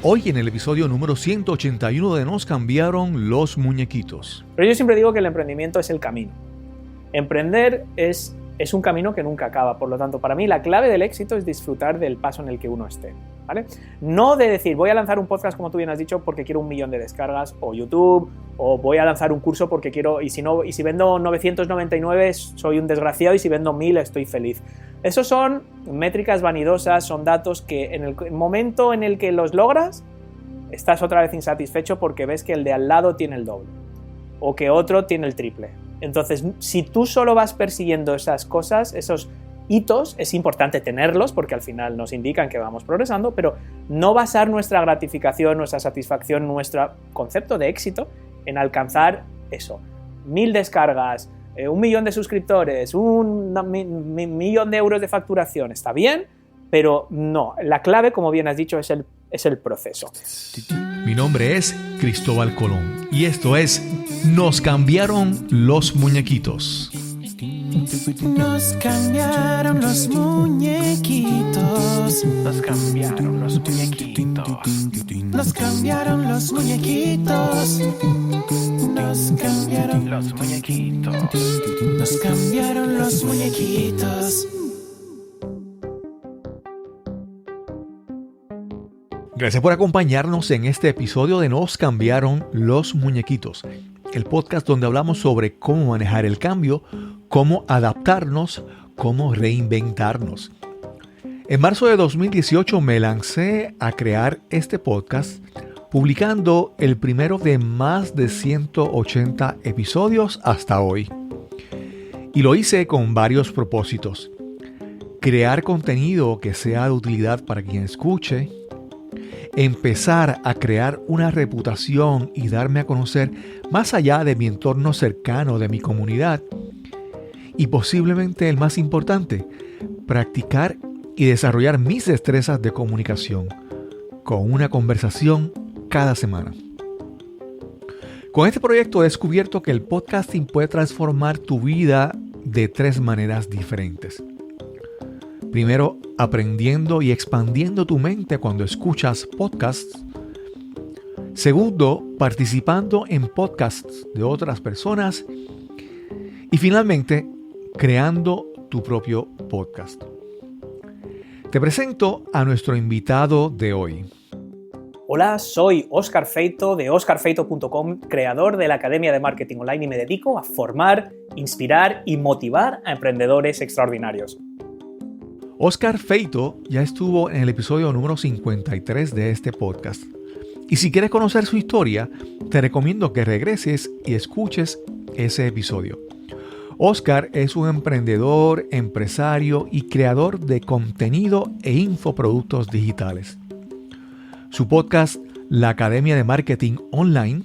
Hoy en el episodio número 181 de Nos cambiaron los muñequitos. Pero yo siempre digo que el emprendimiento es el camino. Emprender es un camino que nunca acaba. Por lo tanto, para mí la clave del éxito es disfrutar del paso en el que uno esté, ¿vale? No de decir, voy a lanzar un podcast, como tú bien has dicho, porque quiero 1 millón de descargas, o YouTube, o voy a lanzar un curso porque quiero, y si vendo 999 soy un desgraciado, y si vendo 1000 estoy feliz. Esos son métricas vanidosas, son datos que en el momento en el que los logras, estás otra vez insatisfecho porque ves que el de al lado tiene el doble, o que otro tiene el triple. Entonces, si tú solo vas persiguiendo esas cosas, esos hitos, es importante tenerlos porque al final nos indican que vamos progresando, pero no basar nuestra gratificación, nuestra satisfacción, nuestro concepto de éxito en alcanzar eso. 1000 descargas, 1 millón de suscriptores, 1 millón de euros de facturación. Está bien, pero no. La clave, como bien has dicho, es el proceso. Mi nombre es Cristóbal Colón y esto es Nos cambiaron los muñequitos. Nos cambiaron los muñequitos. Nos cambiaron los muñequitos. Nos cambiaron los muñequitos. Nos cambiaron Los muñequitos. Nos cambiaron los muñequitos. Gracias por acompañarnos en este episodio de Nos cambiaron los muñequitos, el podcast donde hablamos sobre cómo manejar el cambio, cómo adaptarnos, cómo reinventarnos. En marzo de 2018 me lancé a crear este podcast, publicando el primero de más de 180 episodios hasta hoy. Y lo hice con varios propósitos. Crear contenido que sea de utilidad para quien escuche, empezar a crear una reputación y darme a conocer más allá de mi entorno cercano, de mi comunidad. Y posiblemente el más importante, practicar y desarrollar mis destrezas de comunicación con una conversación cada semana. Con este proyecto he descubierto que el podcasting puede transformar tu vida de 3 maneras diferentes. Primero, aprendiendo y expandiendo tu mente cuando escuchas podcasts. Segundo, participando en podcasts de otras personas. Y finalmente, creando tu propio podcast. Te presento a nuestro invitado de hoy. Hola, soy Óscar Feito de oscarfeito.com, creador de la Academia de Marketing Online, y me dedico a formar, inspirar y motivar a emprendedores extraordinarios. Óscar Feito ya estuvo en el episodio número 53 de este podcast. Y si quieres conocer su historia, te recomiendo que regreses y escuches ese episodio. Óscar es un emprendedor, empresario y creador de contenido e infoproductos digitales. Su podcast, La Academia de Marketing Online,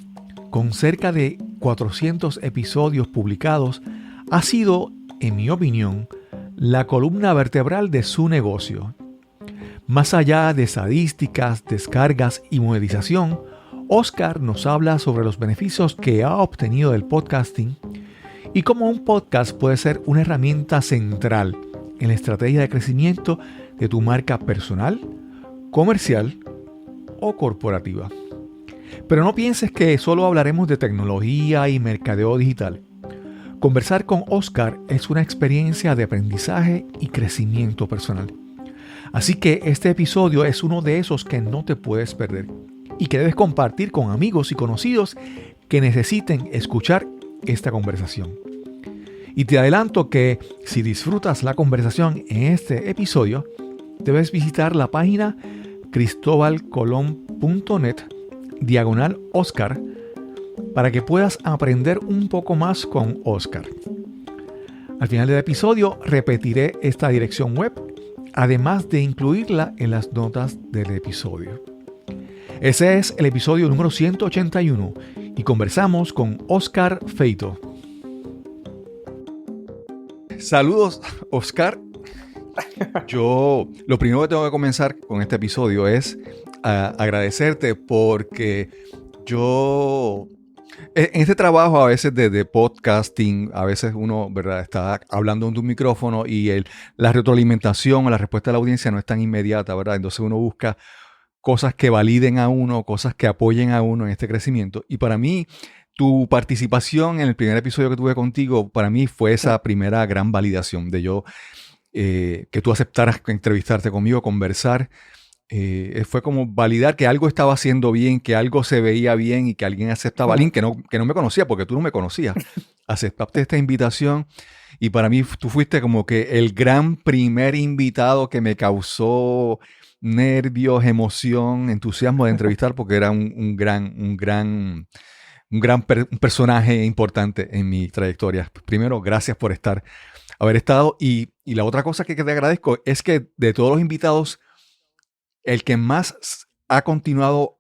con cerca de 400 episodios publicados, ha sido, en mi opinión, la columna vertebral de su negocio. Más allá de estadísticas, descargas y monetización, Óscar nos habla sobre los beneficios que ha obtenido del podcasting y cómo un podcast puede ser una herramienta central en la estrategia de crecimiento de tu marca personal, comercial o corporativa. Pero no pienses que solo hablaremos de tecnología y mercadeo digital. Conversar con Óscar es una experiencia de aprendizaje y crecimiento personal. Así que este episodio es uno de esos que no te puedes perder y que debes compartir con amigos y conocidos que necesiten escuchar esta conversación. Y te adelanto que si disfrutas la conversación en este episodio, debes visitar la página cristobalcolon.net/Óscar para que puedas aprender un poco más con Óscar. Al final del episodio repetiré esta dirección web, además de incluirla en las notas del episodio. Ese es el episodio número 181 y conversamos con Óscar Feito. Saludos, Óscar. Yo lo primero que tengo que comenzar con este episodio es agradecerte porque yo en este trabajo a veces de podcasting, a veces uno, ¿verdad?, está hablando en un micrófono y la retroalimentación o la respuesta de la audiencia no es tan inmediata, ¿verdad? Entonces uno busca cosas que validen a uno, cosas que apoyen a uno en este crecimiento. Y para mí, tu participación en el primer episodio que tuve contigo, para mí fue esa primera gran validación de yo, que tú aceptaras entrevistarte conmigo, conversar. Fue como validar que algo estaba haciendo bien, que algo se veía bien y que alguien aceptaba, alguien que no me conocía, porque tú no me conocías. Aceptaste esta invitación y para mí tú fuiste como que el gran primer invitado que me causó nervios, emoción, entusiasmo de entrevistar, porque era un personaje importante en mi trayectoria. Primero, gracias por haber estado. Y la otra cosa que te agradezco es que de todos los invitados, el que más ha continuado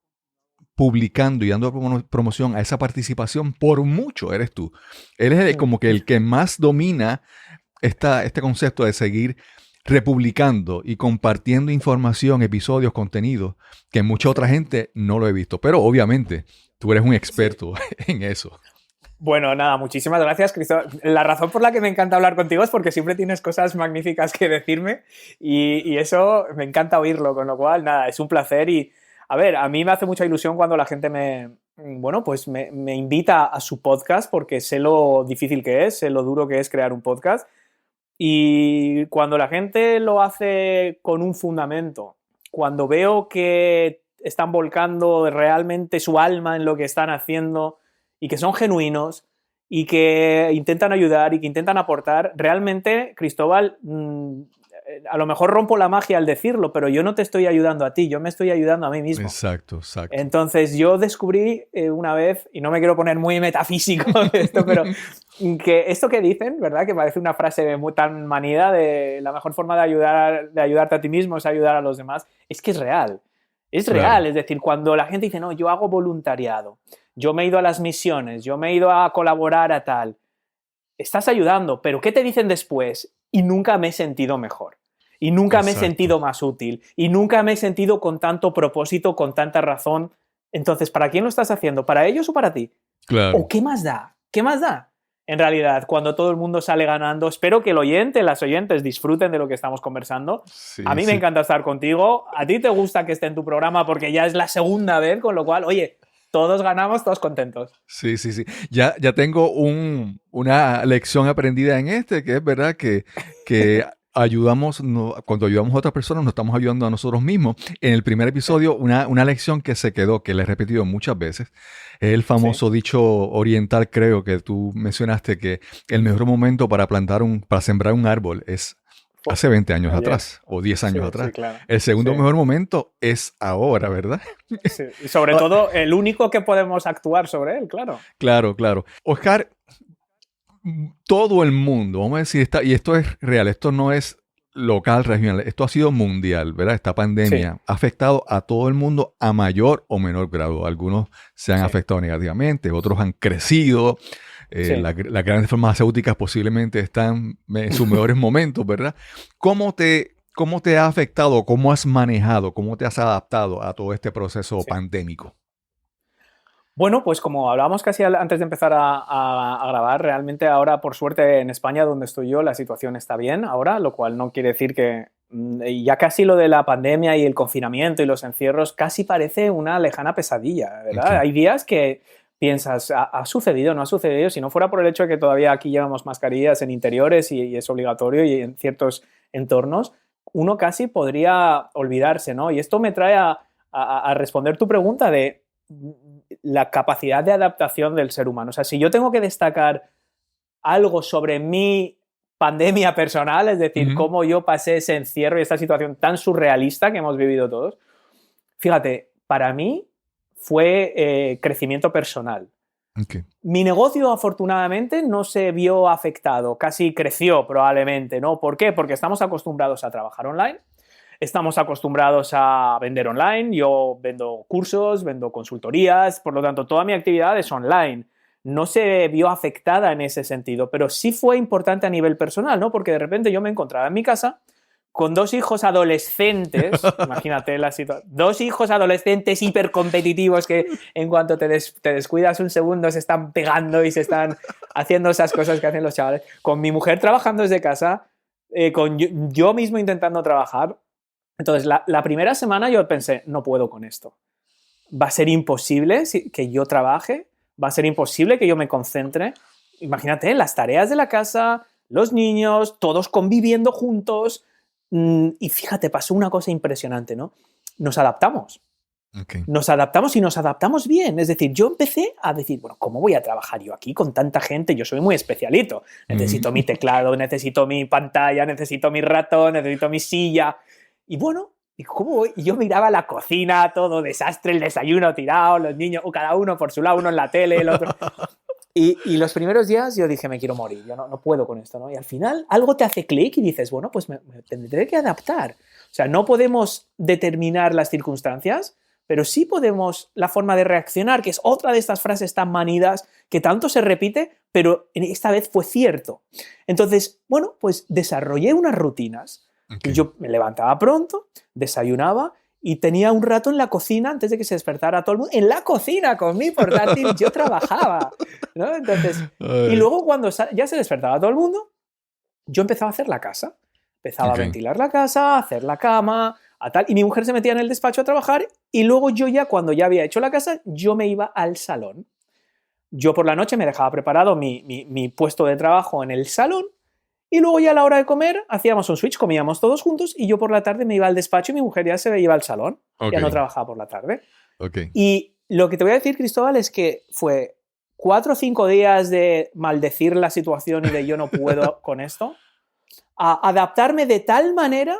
publicando y dando promoción a esa participación, por mucho eres tú. Eres como que el que más domina este concepto de seguir republicando y compartiendo información, episodios, contenidos, que mucha otra gente no lo he visto. Pero obviamente tú eres un experto en eso. Bueno, nada, muchísimas gracias, Cristóbal. La razón por la que me encanta hablar contigo es porque siempre tienes cosas magníficas que decirme y eso me encanta oírlo, con lo cual, nada, es un placer y, a ver, a mí me hace mucha ilusión cuando la gente me invita a su podcast porque sé lo difícil que es, sé lo duro que es crear un podcast y cuando la gente lo hace con un fundamento, cuando veo que están volcando realmente su alma en lo que están haciendo y que son genuinos y que intentan ayudar y que intentan aportar, realmente, Cristóbal, a lo mejor rompo la magia al decirlo, pero yo no te estoy ayudando a ti, yo me estoy ayudando a mí mismo. Exacto. Entonces yo descubrí una vez, y no me quiero poner muy metafísico de esto, pero que esto que dicen, ¿verdad? Que parece una frase muy tan manida de la mejor forma de ayudarte a ti mismo es ayudar a los demás, es que es real. Es real, es decir, cuando la gente dice, no, yo hago voluntariado, yo me he ido a las misiones, yo me he ido a colaborar a tal, estás ayudando, pero ¿qué te dicen después? Y nunca me he sentido mejor, y nunca me he sentido más útil, y nunca me he sentido con tanto propósito, con tanta razón. Entonces, ¿para quién lo estás haciendo? ¿Para ellos o para ti? Claro. ¿O qué más da? ¿Qué más da? En realidad, cuando todo el mundo sale ganando, espero que las oyentes disfruten de lo que estamos conversando. Sí, a mí me encanta estar contigo. A ti te gusta que esté en tu programa porque ya es la segunda vez, con lo cual, oye, todos ganamos, todos contentos. Sí. Ya tengo una lección aprendida en que es verdad que cuando ayudamos a otras personas, nos estamos ayudando a nosotros mismos. En el primer episodio, una lección que se quedó, que le he repetido muchas veces, es el famoso dicho oriental, creo, que tú mencionaste, que el mejor momento para sembrar un árbol es hace 20 años atrás o 10 años atrás. Sí, claro. El segundo mejor momento es ahora, ¿verdad? Sí. Y sobre todo, el único que podemos actuar sobre él, claro. Claro. Oscar, todo el mundo, vamos a decir, y esto es real, esto no es local, regional, esto ha sido mundial, ¿verdad? Esta pandemia ha afectado a todo el mundo a mayor o menor grado. Algunos se han afectado negativamente, otros han crecido. Las grandes farmacéuticas posiblemente están en sus mejores momentos, ¿verdad? ¿Cómo te ha afectado? ¿Cómo has manejado? ¿Cómo te has adaptado a todo este proceso pandémico? Bueno, pues como hablábamos casi antes de empezar a grabar, realmente ahora, por suerte, en España, donde estoy yo, la situación está bien ahora, lo cual no quiere decir que ya casi lo de la pandemia y el confinamiento y los encierros casi parece una lejana pesadilla, ¿verdad? Okay. Hay días que piensas, ¿ha sucedido? ¿No ha sucedido? Si no fuera por el hecho de que todavía aquí llevamos mascarillas en interiores y es obligatorio y en ciertos entornos, uno casi podría olvidarse, ¿no? Y esto me trae a responder tu pregunta de la capacidad de adaptación del ser humano. O sea, si yo tengo que destacar algo sobre mi pandemia personal, es decir, cómo yo pasé ese encierro y esta situación tan surrealista que hemos vivido todos, fíjate, para mí fue crecimiento personal. Okay. Mi negocio, afortunadamente, no se vio afectado, casi creció probablemente, ¿no? ¿Por qué? Porque estamos acostumbrados a trabajar online. Estamos acostumbrados a vender online, yo vendo cursos, vendo consultorías, por lo tanto toda mi actividad es online. No se vio afectada en ese sentido, pero sí fue importante a nivel personal, ¿no? Porque de repente yo me encontraba en mi casa con 2 hijos adolescentes, imagínate la situación, 2 hijos adolescentes hipercompetitivos que en cuanto te descuidas un segundo se están pegando y se están haciendo esas cosas que hacen los chavales, con mi mujer trabajando desde casa, con yo mismo intentando trabajar. Entonces, la primera semana yo pensé, no puedo con esto. Va a ser imposible que yo trabaje, va a ser imposible que yo me concentre. Imagínate, las tareas de la casa, los niños, todos conviviendo juntos. Y fíjate, pasó una cosa impresionante, ¿no? Nos adaptamos. Okay. Nos adaptamos y nos adaptamos bien. Es decir, yo empecé a decir, bueno, ¿cómo voy a trabajar yo aquí con tanta gente? Yo soy muy especialito. Necesito mi teclado, necesito mi pantalla, necesito mi ratón, necesito mi silla. Y bueno, ¿cómo voy? Y yo miraba la cocina, todo desastre, el desayuno tirado, los niños, cada uno por su lado, uno en la tele, el otro. Y los primeros días yo dije, me quiero morir, yo no puedo con esto, ¿no? Y al final algo te hace clic y dices, bueno, pues me tendré que adaptar. O sea, no podemos determinar las circunstancias, pero sí podemos la forma de reaccionar, que es otra de estas frases tan manidas que tanto se repite, pero esta vez fue cierto. Entonces, bueno, pues desarrollé unas rutinas. Okay. Yo me levantaba pronto, desayunaba y tenía un rato en la cocina antes de que se despertara todo el mundo. En la cocina, con mi portátil, yo trabajaba, ¿no? Entonces, y luego cuando ya se despertaba todo el mundo, yo empezaba a hacer la casa. Empezaba a ventilar la casa, a hacer la cama, a tal. Y mi mujer se metía en el despacho a trabajar y luego yo ya, cuando ya había hecho la casa, yo me iba al salón. Yo por la noche me dejaba preparado mi puesto de trabajo en el salón y luego ya a la hora de comer hacíamos un switch, comíamos todos juntos y yo por la tarde me iba al despacho y mi mujer ya se iba al salón. Ya no trabajaba por la tarde. Y lo que te voy a decir, Cristóbal, es que fue 4 o 5 días de maldecir la situación y de yo no puedo con esto, a adaptarme de tal manera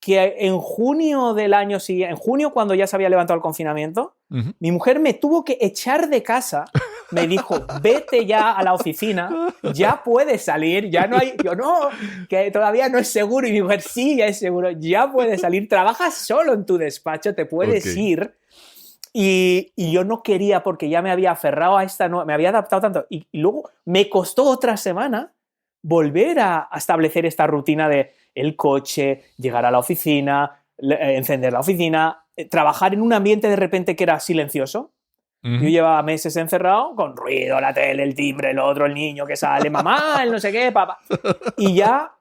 que en junio del año siguiente, en junio cuando ya se había levantado el confinamiento, mi mujer me tuvo que echar de casa, me dijo, vete ya a la oficina, ya puedes salir, ya no hay, yo no, que todavía no es seguro, y mi mujer, sí, ya es seguro, ya puedes salir, trabajas solo en tu despacho, te puedes ir. Y yo no quería porque ya me había aferrado a esta, me había adaptado tanto, y luego me costó otra semana volver a establecer esta rutina de el coche, llegar a la oficina, encender la oficina, trabajar en un ambiente de repente que era silencioso. Yo llevaba meses encerrado con ruido, la tele, el timbre, el otro, el niño que sale, mamá, el no sé qué, papá. Y ya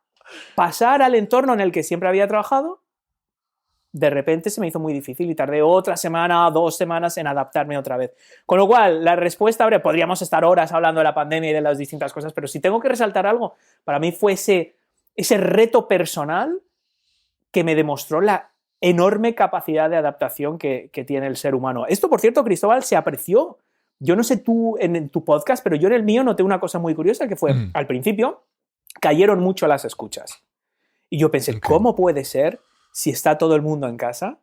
pasar al entorno en el que siempre había trabajado, de repente se me hizo muy difícil y tardé otra semana, 2 semanas en adaptarme otra vez. Con lo cual, la respuesta, ahora podríamos estar horas hablando de la pandemia y de las distintas cosas, pero si tengo que resaltar algo, para mí fue ese reto personal que me demostró la enorme capacidad de adaptación que tiene el ser humano. Esto, por cierto, Cristóbal, se apreció. Yo no sé tú en tu podcast, pero yo en el mío noté una cosa muy curiosa que fue, al principio, cayeron mucho las escuchas. Y yo pensé, ¿cómo puede ser si está todo el mundo en casa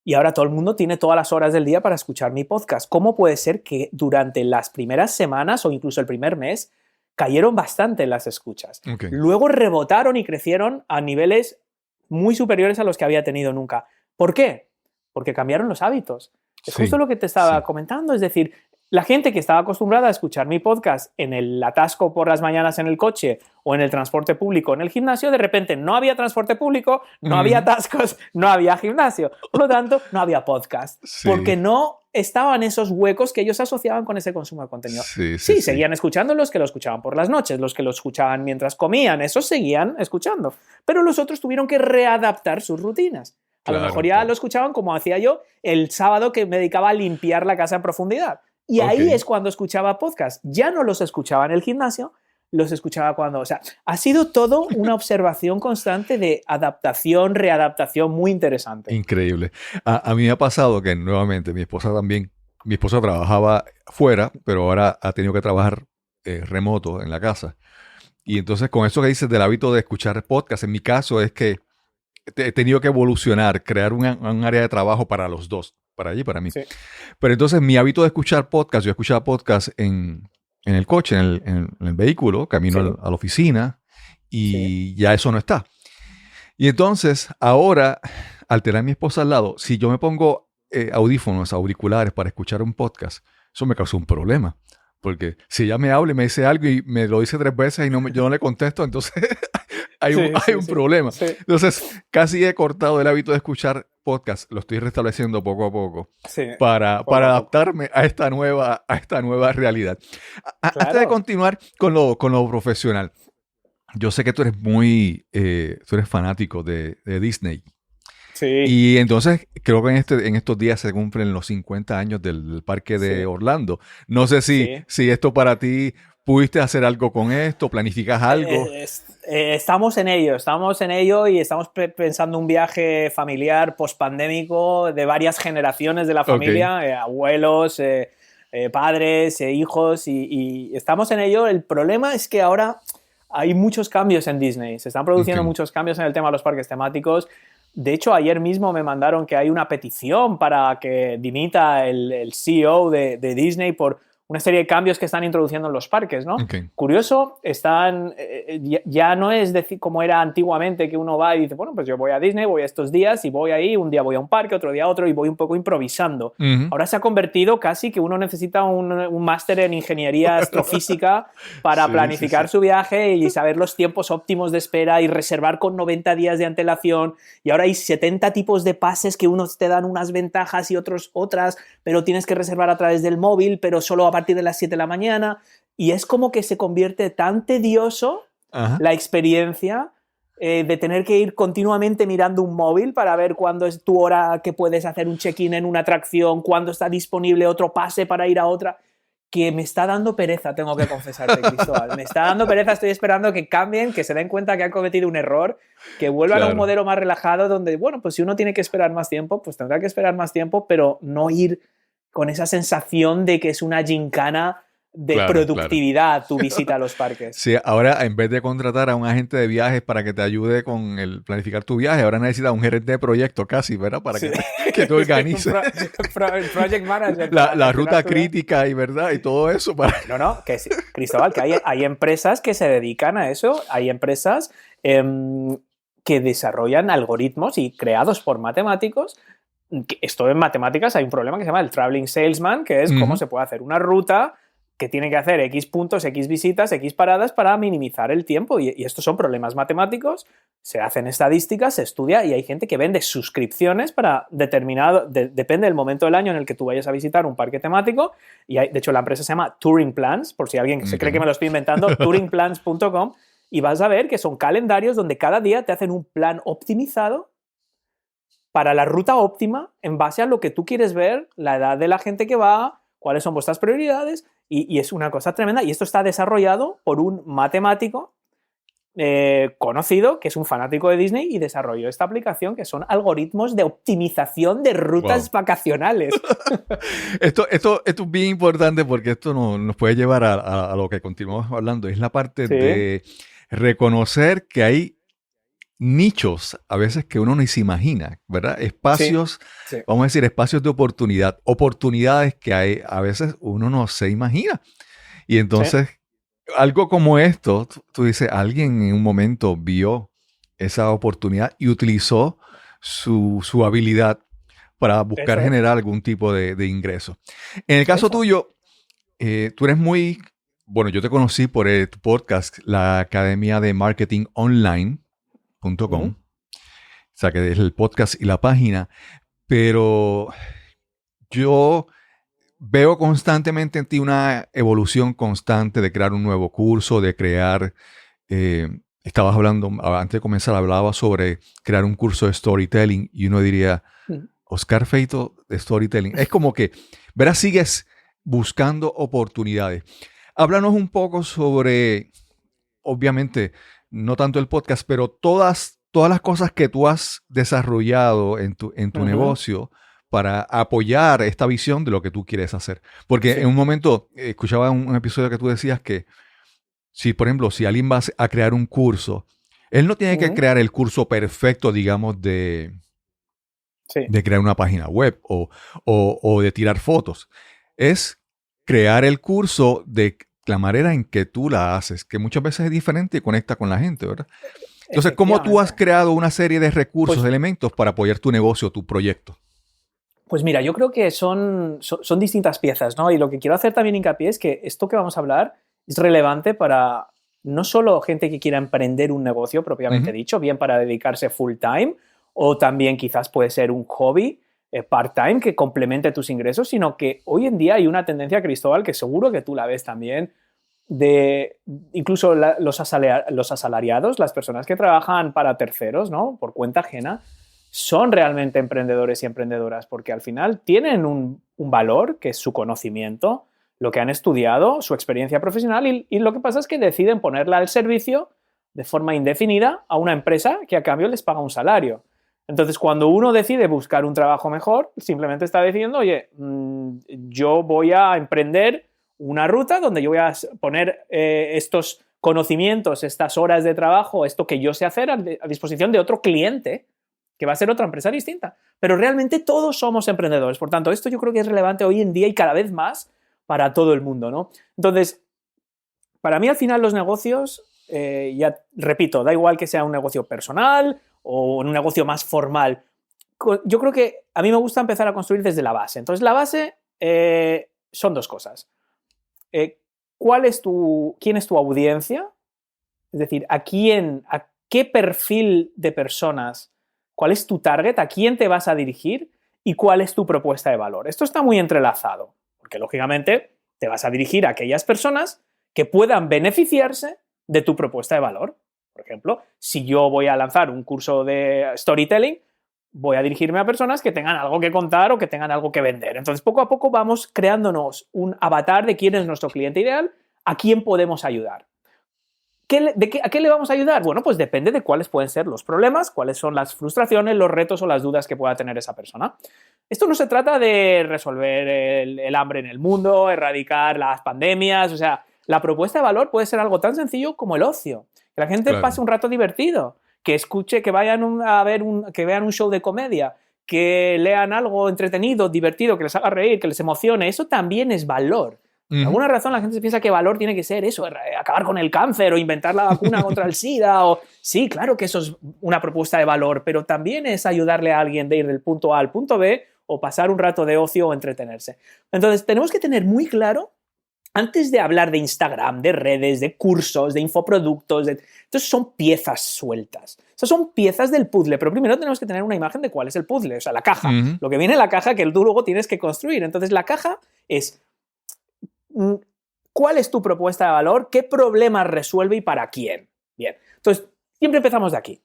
y ahora todo el mundo tiene todas las horas del día para escuchar mi podcast? ¿Cómo puede ser que durante las primeras semanas o incluso el primer mes cayeron bastante las escuchas? Luego rebotaron y crecieron a niveles muy superiores a los que había tenido nunca. ¿Por qué? Porque cambiaron los hábitos. Es justo lo que te estaba comentando. Es decir, la gente que estaba acostumbrada a escuchar mi podcast en el atasco por las mañanas en el coche o en el transporte público en el gimnasio, de repente no había transporte público, no había atascos, no había gimnasio. Por lo tanto, no había podcast. Porque no estaban esos huecos que ellos asociaban con ese consumo de contenido. Sí, seguían escuchando los que lo escuchaban por las noches, los que lo escuchaban mientras comían, esos seguían escuchando. Pero los otros tuvieron que readaptar sus rutinas. A lo mejor ya lo escuchaban como hacía yo el sábado que me dedicaba a limpiar la casa en profundidad. Y ahí es cuando escuchaba podcast. Ya no los escuchaba en el gimnasio, los escuchaba cuando... O sea, ha sido todo una observación constante de adaptación, readaptación muy interesante. Increíble. A mí me ha pasado que, nuevamente, mi esposa trabajaba fuera, pero ahora ha tenido que trabajar remoto en la casa. Y entonces, con eso que dices del hábito de escuchar podcast, en mi caso es que he tenido que evolucionar, crear un área de trabajo para los dos. Para allí, para mí. Sí. Pero entonces mi hábito de escuchar podcast, yo escuchaba podcast en el coche, en el vehículo, camino a la oficina, y ya eso no está. Y entonces, ahora, al tener a mi esposa al lado, si yo me pongo auriculares para escuchar un podcast, eso me causó un problema. Porque si ella me habla y me dice algo y me lo dice 3 veces y yo no le contesto, entonces hay un problema. Sí. Entonces, casi he cortado el hábito de escuchar podcast. Lo estoy restableciendo poco a poco para adaptarme a esta nueva realidad. Claro. Antes de continuar con lo profesional, yo sé que tú eres tú eres fanático de Disney. Sí, Y entonces creo que en estos días se cumplen los 50 años del parque de sí, Orlando. No sé sí. si esto para ti, pudiste hacer algo con esto, planificas algo. Estamos en ello y estamos pensando un viaje familiar post-pandémico de varias generaciones de la Ok, familia, abuelos, padres, hijos, y estamos en ello. El problema es que ahora hay muchos cambios en Disney, se están produciendo ok. muchos cambios en el tema de los parques temáticos. De hecho, ayer mismo me mandaron que hay una petición para que dimita el CEO de Disney por una serie de cambios que están introduciendo en los parques, ¿no? Ok. Curioso, ya no es decir como era antiguamente, que uno va y dice, bueno, pues yo voy a Disney, voy a estos días y voy ahí, un día voy a un parque, otro día a otro, y voy un poco improvisando. Ujú. Ahora se ha convertido casi que uno necesita un máster en ingeniería astrofísica para Sí, sí, planificar sí. su viaje y saber los tiempos óptimos de espera y reservar con 90 días de antelación. Y ahora hay 70 tipos de pases que unos te dan unas ventajas y otros otras, pero tienes que reservar a través del móvil, pero solo a partir de las 7 de la mañana. Y es como que se convierte tan tedioso Ajá. la experiencia de tener que ir continuamente mirando un móvil para ver cuándo es tu hora que puedes hacer un check-in en una atracción, cuándo está disponible otro pase para ir a otra, que me está dando pereza, tengo que confesarte, Cristóbal. Me está dando pereza, estoy esperando que cambien, que se den cuenta que han cometido un error, que vuelvan a un Claro. modelo más relajado donde, bueno, pues si uno tiene que esperar más tiempo, pues tendrá que esperar más tiempo, pero no ir con esa sensación de que es una gincana de Claro, productividad tu visita a los parques. Sí, ahora en vez de contratar a un agente de viajes para que te ayude con el planificar tu viaje, ahora necesitas un gerente de proyecto casi, ¿verdad? Para Sí. que te organice Project manager. la para ruta gestionar tu viaje. crítica y verdad y todo eso para. No, que sí, Cristóbal, que hay empresas que se dedican a eso, hay empresas que desarrollan algoritmos y creados por matemáticos. Esto en matemáticas hay un problema que se llama el traveling salesman, que es cómo Ujú. se puede hacer una ruta que tiene que hacer X puntos, X visitas, X paradas para minimizar el tiempo. Y estos son problemas matemáticos, se hacen estadísticas, se estudia y hay gente que vende suscripciones para determinado, depende del momento del año en el que tú vayas a visitar un parque temático. Y de hecho la empresa se llama Touring Plans, por si alguien se cree que me lo estoy inventando, touringplans.com, y vas a ver que son calendarios donde cada día te hacen un plan optimizado para la ruta óptima en base a lo que tú quieres ver, la edad de la gente que va, cuáles son vuestras prioridades, y es una cosa tremenda. Y esto está desarrollado por un matemático conocido, que es un fanático de Disney, y desarrolló esta aplicación que son algoritmos de optimización de rutas vacacionales. Esto es bien importante porque esto nos puede llevar a lo que continuamos hablando. Es la parte Sí. de reconocer que hay nichos a veces que uno ni se imagina, ¿verdad? Espacios, Sí. vamos a decir, espacios de oportunidad, oportunidades que hay a veces uno no se imagina. Y entonces, algo como esto, tú dices, alguien en un momento vio esa oportunidad y utilizó su habilidad para buscar Eso es. generar algún tipo de ingreso. En el caso Eso. tuyo, tú eres muy, bueno, yo te conocí por tu podcast, la Academia de Marketing Online.com, Ujú. o sea, que es el podcast y la página, pero yo veo constantemente en ti una evolución constante de crear un nuevo curso, de crear, estabas hablando, antes de comenzar, hablabas sobre crear un curso de storytelling y uno diría, Oscar Feito de storytelling. Es como que, verás, sigues buscando oportunidades. Háblanos un poco sobre, obviamente, no tanto el podcast, pero todas las cosas que tú has desarrollado en tu Ujú. negocio para apoyar esta visión de lo que tú quieres hacer. Porque Sí. en un momento escuchaba un episodio que tú decías que si, por ejemplo, si alguien va a crear un curso, él no tiene que Ujú. crear el curso perfecto, digamos, de Sí. crear una página web o de tirar fotos. Es crear el curso de la manera en que tú la haces, que muchas veces es diferente y conecta con la gente, ¿verdad? Entonces, ¿cómo tú has Efectivamente. creado una serie de recursos, Pues- elementos para apoyar tu negocio, tu proyecto? Pues mira, yo creo que son distintas piezas, ¿no? Y lo que quiero hacer también hincapié es que esto que vamos a hablar es relevante para no solo gente que quiera emprender un negocio propiamente Ujú. dicho, bien para dedicarse full time, o también quizás puede ser un hobby part-time que complemente tus ingresos, sino que hoy en día hay una tendencia, Cristóbal, que seguro que tú la ves también, de incluso los asalariados, las personas que trabajan para terceros, ¿no? Por cuenta ajena, son realmente emprendedores y emprendedoras, porque al final tienen un valor, que es su conocimiento, lo que han estudiado, su experiencia profesional, y lo que pasa es que deciden ponerla al servicio de forma indefinida a una empresa que a cambio les paga un salario. Entonces, cuando uno decide buscar un trabajo mejor, simplemente está diciendo, oye, yo voy a emprender una ruta donde yo voy a poner estos conocimientos, estas horas de trabajo, esto que yo sé hacer a disposición de otro cliente, que va a ser otra empresa distinta. Pero realmente todos somos emprendedores. Por tanto, esto yo creo que es relevante hoy en día y cada vez más para todo el mundo, ¿no? Entonces, para mí al final los negocios, ya repito, da igual que sea un negocio personal o un negocio más formal. Yo creo que a mí me gusta empezar a construir desde la base. Entonces, la base son dos cosas. ¿Quién es tu audiencia? Es decir, a qué perfil de personas, cuál es tu target, a quién te vas a dirigir y cuál es tu propuesta de valor. Esto está muy entrelazado, porque lógicamente te vas a dirigir a aquellas personas que puedan beneficiarse de tu propuesta de valor. Por ejemplo, si yo voy a lanzar un curso de storytelling, voy a dirigirme a personas que tengan algo que contar o que tengan algo que vender. Entonces, poco a poco vamos creándonos un avatar de quién es nuestro cliente ideal, a quién podemos ayudar. ¿A qué le vamos a ayudar? Bueno, pues depende de cuáles pueden ser los problemas, cuáles son las frustraciones, los retos o las dudas que pueda tener esa persona. Esto no se trata de resolver el hambre en el mundo, erradicar las pandemias, o sea, la propuesta de valor puede ser algo tan sencillo como el ocio. Que la gente pase un rato divertido, que escuche, que vayan que vean un show de comedia, que lean algo entretenido, divertido, que les haga reír, que les emocione. Eso también es valor. Por alguna razón la gente se piensa que valor tiene que ser eso, acabar con el cáncer o inventar la vacuna contra el SIDA. Sí, claro que eso es una propuesta de valor, pero también es ayudarle a alguien de ir del punto A al punto B o pasar un rato de ocio o entretenerse. Entonces, tenemos que tener muy claro, antes de hablar de Instagram, de redes, de cursos, de infoproductos, entonces son piezas sueltas. Esas son piezas del puzzle, pero primero tenemos que tener una imagen de cuál es el puzzle, o sea, la caja. Lo que viene en la caja que tú luego tienes que construir. Entonces, la caja es ¿cuál es tu propuesta de valor? ¿Qué problemas resuelve y para quién? Bien, entonces, siempre empezamos de aquí.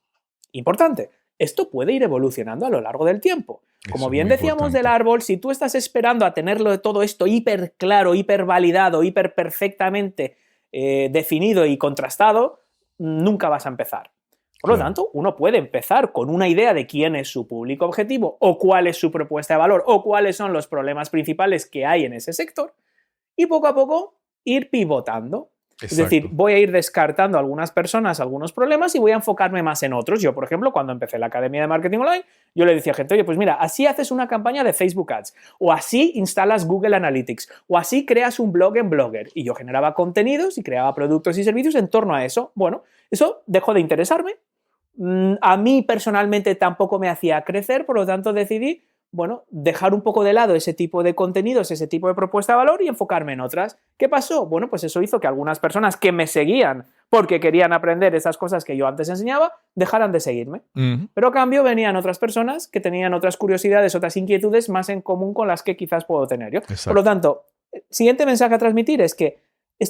Importante, esto puede ir evolucionando a lo largo del tiempo. Como bien decíamos del árbol, si tú estás esperando a tenerlo de todo esto hiper claro, hiper validado, hiper perfectamente definido y contrastado, nunca vas a empezar. Por lo tanto, uno puede empezar con una idea de quién es su público objetivo o cuál es su propuesta de valor o cuáles son los problemas principales que hay en ese sector y poco a poco ir pivotando. Exacto. Es decir, voy a ir descartando a algunas personas, algunos problemas y voy a enfocarme más en otros. Yo, por ejemplo, cuando empecé la Academia de Marketing Online, yo le decía a gente, oye, pues mira, así haces una campaña de Facebook Ads, o así instalas Google Analytics, o así creas un blog en Blogger. Y yo generaba contenidos y creaba productos y servicios en torno a eso. Bueno, eso dejó de interesarme. A mí personalmente tampoco me hacía crecer, por lo tanto decidí, bueno, dejar un poco de lado ese tipo de contenidos, ese tipo de propuesta de valor y enfocarme en otras. ¿Qué pasó? Bueno, pues eso hizo que algunas personas que me seguían porque querían aprender esas cosas que yo antes enseñaba, dejaran de seguirme. Pero a cambio venían otras personas que tenían otras curiosidades, otras inquietudes más en común con las que quizás puedo tener yo. Exacto. Por lo tanto, el siguiente mensaje a transmitir es que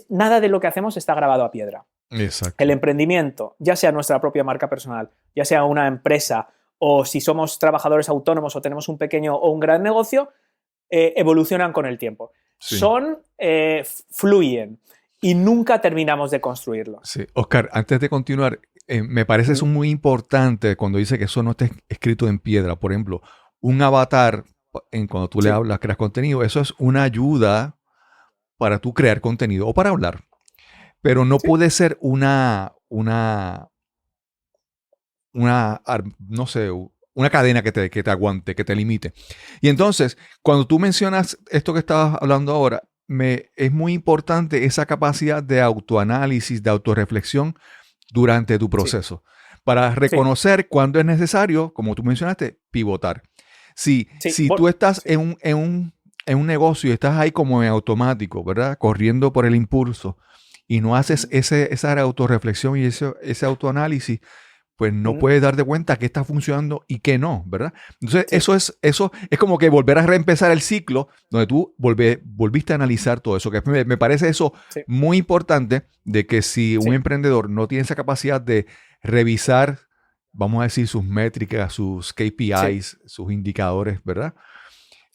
nada de lo que hacemos está grabado a piedra. Exacto. El emprendimiento, ya sea nuestra propia marca personal, ya sea una empresa, o si somos trabajadores autónomos o tenemos un pequeño o un gran negocio, evolucionan con el tiempo. Sí. Fluyen y nunca terminamos de construirlos. Sí. Oscar, antes de continuar, me parece eso muy importante cuando dice que eso no está escrito en piedra. Por ejemplo, un avatar, cuando tú le hablas, creas contenido, eso es una ayuda para tú crear contenido o para hablar. Pero no puede ser una cadena que te aguante, que te limite. Y entonces, cuando tú mencionas esto que estabas hablando ahora, es muy importante esa capacidad de autoanálisis, de autorreflexión durante tu proceso. Para reconocer cuándo es necesario, como tú mencionaste, pivotar. Si tú estás en un negocio y estás ahí como en automático, ¿verdad? Corriendo por el impulso y no haces esa autorreflexión y ese autoanálisis, pues no puedes darte cuenta qué está funcionando y qué no, ¿verdad? Entonces, eso es como que volver a reempezar el ciclo donde tú volviste a analizar todo eso. Que me parece eso muy importante, de que si un emprendedor no tiene esa capacidad de revisar vamos a decir, sus métricas, sus KPIs, sus indicadores, ¿verdad?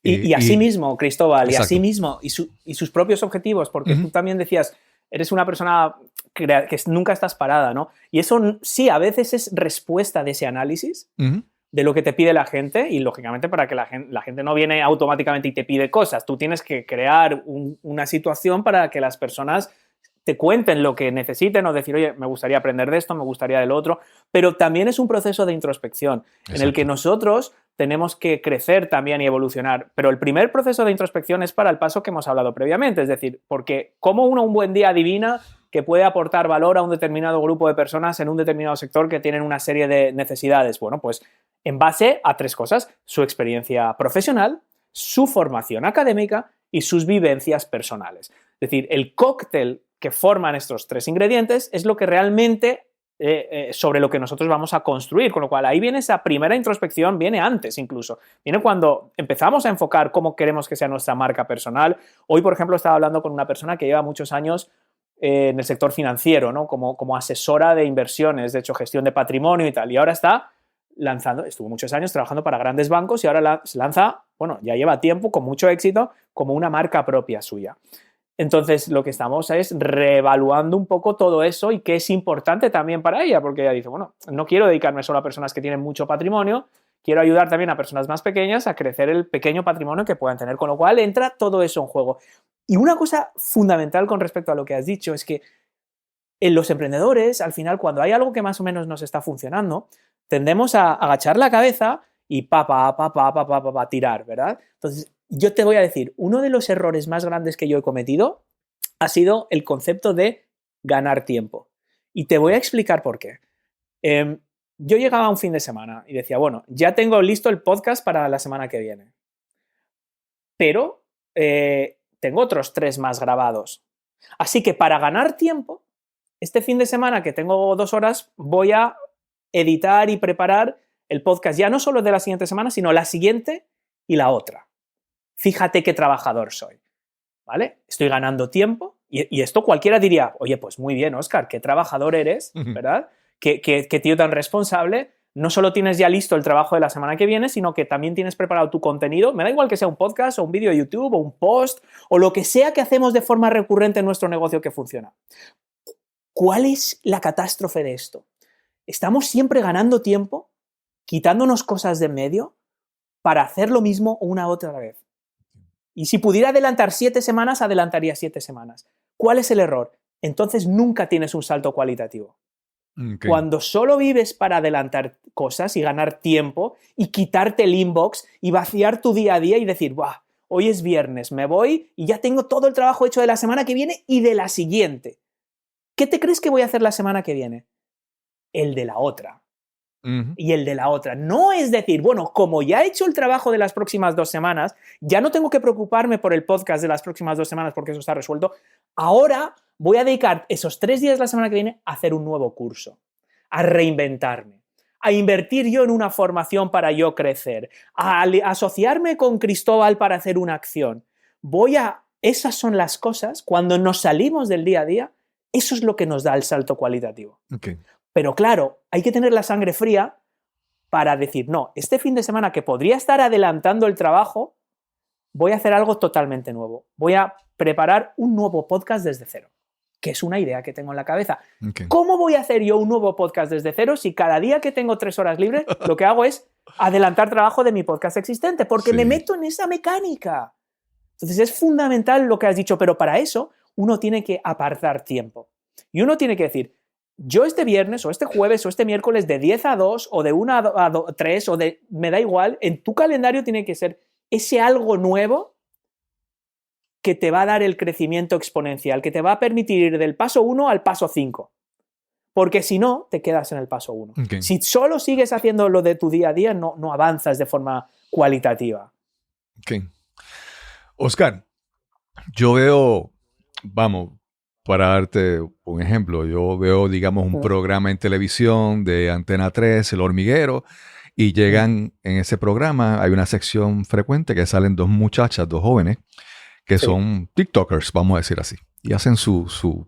Y así mismo, Cristóbal, exacto. y así mismo, y sus propios objetivos, porque tú también decías, eres una persona que nunca estás parada, ¿no? Y eso sí, a veces es respuesta de ese análisis, de lo que te pide la gente, y lógicamente para que la gente no viene automáticamente y te pide cosas, tú tienes que crear una situación para que las personas te cuenten lo que necesiten o decir, oye, me gustaría aprender de esto, me gustaría del otro, pero también es un proceso de introspección en el que nosotros tenemos que crecer también y evolucionar, pero el primer proceso de introspección es para el paso que hemos hablado previamente, es decir, porque ¿cómo uno un buen día adivina que puede aportar valor a un determinado grupo de personas en un determinado sector que tienen una serie de necesidades? Bueno, pues en base a 3 cosas, su experiencia profesional, su formación académica y sus vivencias personales. Es decir, el cóctel que forman estos 3 ingredientes es lo que realmente sobre lo que nosotros vamos a construir, con lo cual ahí viene esa primera introspección, viene antes incluso, viene cuando empezamos a enfocar cómo queremos que sea nuestra marca personal. Hoy, por ejemplo, estaba hablando con una persona que lleva muchos años en el sector financiero, ¿no? como asesora de inversiones, de hecho gestión de patrimonio y tal, y ahora está estuvo muchos años trabajando para grandes bancos y ahora se lanza, bueno, ya lleva tiempo, con mucho éxito, como una marca propia suya. Entonces, lo que estamos es reevaluando un poco todo eso y qué es importante también para ella, porque ella dice, bueno, no quiero dedicarme solo a personas que tienen mucho patrimonio, quiero ayudar también a personas más pequeñas a crecer el pequeño patrimonio que puedan tener, con lo cual entra todo eso en juego. Y una cosa fundamental con respecto a lo que has dicho es que en los emprendedores, al final, cuando hay algo que más o menos nos está funcionando, tendemos a agachar la cabeza y tirar, ¿verdad? Entonces, yo te voy a decir, uno de los errores más grandes que yo he cometido ha sido el concepto de ganar tiempo. Y te voy a explicar por qué. Yo llegaba a un fin de semana y decía, bueno, ya tengo listo el podcast para la semana que viene. Pero tengo otros 3 más grabados. Así que para ganar tiempo, este fin de semana que tengo 2 horas, voy a editar y preparar el podcast ya no solo de la siguiente semana, sino la siguiente y la otra. Fíjate qué trabajador soy, ¿vale? Estoy ganando tiempo y esto cualquiera diría, oye, pues muy bien, Óscar, qué trabajador eres, ¿verdad? Qué tío tan responsable. No solo tienes ya listo el trabajo de la semana que viene, sino que también tienes preparado tu contenido. Me da igual que sea un podcast o un vídeo de YouTube o un post o lo que sea que hacemos de forma recurrente en nuestro negocio que funciona. ¿Cuál es la catástrofe de esto? Estamos siempre ganando tiempo, quitándonos cosas de en medio para hacer lo mismo una otra vez. Y si pudiera adelantar 7 semanas, adelantaría 7 semanas. ¿Cuál es el error? Entonces nunca tienes un salto cualitativo. Okay. Cuando solo vives para adelantar cosas y ganar tiempo y quitarte el inbox y vaciar tu día a día y decir, ¡buah! Hoy es viernes, me voy y ya tengo todo el trabajo hecho de la semana que viene y de la siguiente. ¿Qué te crees que voy a hacer la semana que viene? El de la otra. Y el de la otra. No es decir, bueno, como ya he hecho el trabajo de las próximas 2 semanas, ya no tengo que preocuparme por el podcast de las próximas 2 semanas porque eso está resuelto. Ahora voy a dedicar esos 3 días la semana que viene a hacer un nuevo curso, a reinventarme, a invertir yo en una formación para yo crecer, a asociarme con Cristóbal para hacer una acción. Esas son las cosas, cuando nos salimos del día a día, eso es lo que nos da el salto cualitativo. Okay. Pero claro, hay que tener la sangre fría para decir, no, este fin de semana que podría estar adelantando el trabajo, voy a hacer algo totalmente nuevo. Voy a preparar un nuevo podcast desde cero, que es una idea que tengo en la cabeza. Okay. ¿Cómo voy a hacer yo un nuevo podcast desde cero si cada día que tengo 3 horas libres lo que hago es adelantar trabajo de mi podcast existente? Porque me meto en esa mecánica. Entonces es fundamental lo que has dicho, pero para eso uno tiene que apartar tiempo. Y uno tiene que decir, yo este viernes o este jueves o este miércoles de 10 a 2 o de 1 a 3 o de... me da igual, en tu calendario tiene que ser ese algo nuevo que te va a dar el crecimiento exponencial, que te va a permitir ir del paso 1 al paso 5. Porque si no, te quedas en el paso 1. Okay. Si solo sigues haciendo lo de tu día a día, no avanzas de forma cualitativa. Ok. Óscar, yo veo, para darte un ejemplo, yo veo, digamos, un programa en televisión de Antena 3, El Hormiguero, y llegan en ese programa, hay una sección frecuente que salen 2 muchachas, 2 jóvenes, que son TikTokers, vamos a decir así. y hacen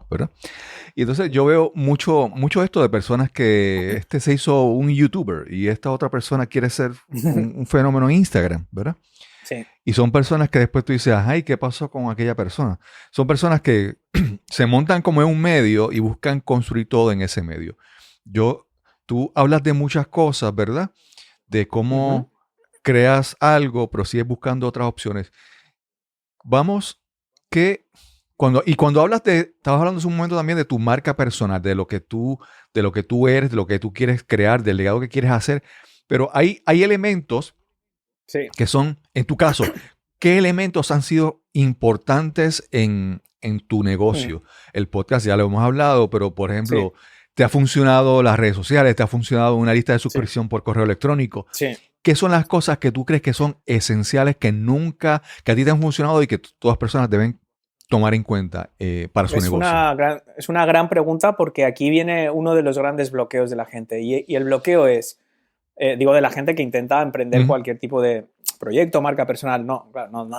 ¿verdad? Y entonces yo veo mucho esto de personas que este se hizo un YouTuber y esta otra persona quiere ser un fenómeno en Instagram, ¿verdad? Sí. Y son personas que después tú dices, ay, ¿qué pasó con aquella persona? Son personas que se montan como en un medio y buscan construir todo en ese medio. Tú hablas de muchas cosas, ¿verdad? De cómo creas algo, pero sigues buscando otras opciones. Vamos, cuando hablas estabas hablando en un momento también de tu marca personal, de lo que tú eres, de lo que tú quieres crear, del legado que quieres hacer, pero hay elementos que son, en tu caso, ¿qué elementos han sido importantes en tu negocio? El podcast ya lo hemos hablado, pero por ejemplo, ¿te ha funcionado las redes sociales? ¿Te ha funcionado una lista de suscripción por correo electrónico? Sí. ¿Qué son las cosas que tú crees que son esenciales, que a ti te han funcionado y que todas las personas deben tomar en cuenta para su negocio? Es una gran pregunta, porque aquí viene uno de los grandes bloqueos de la gente. Y el bloqueo es, de la gente que intenta emprender cualquier tipo de proyecto, marca personal. No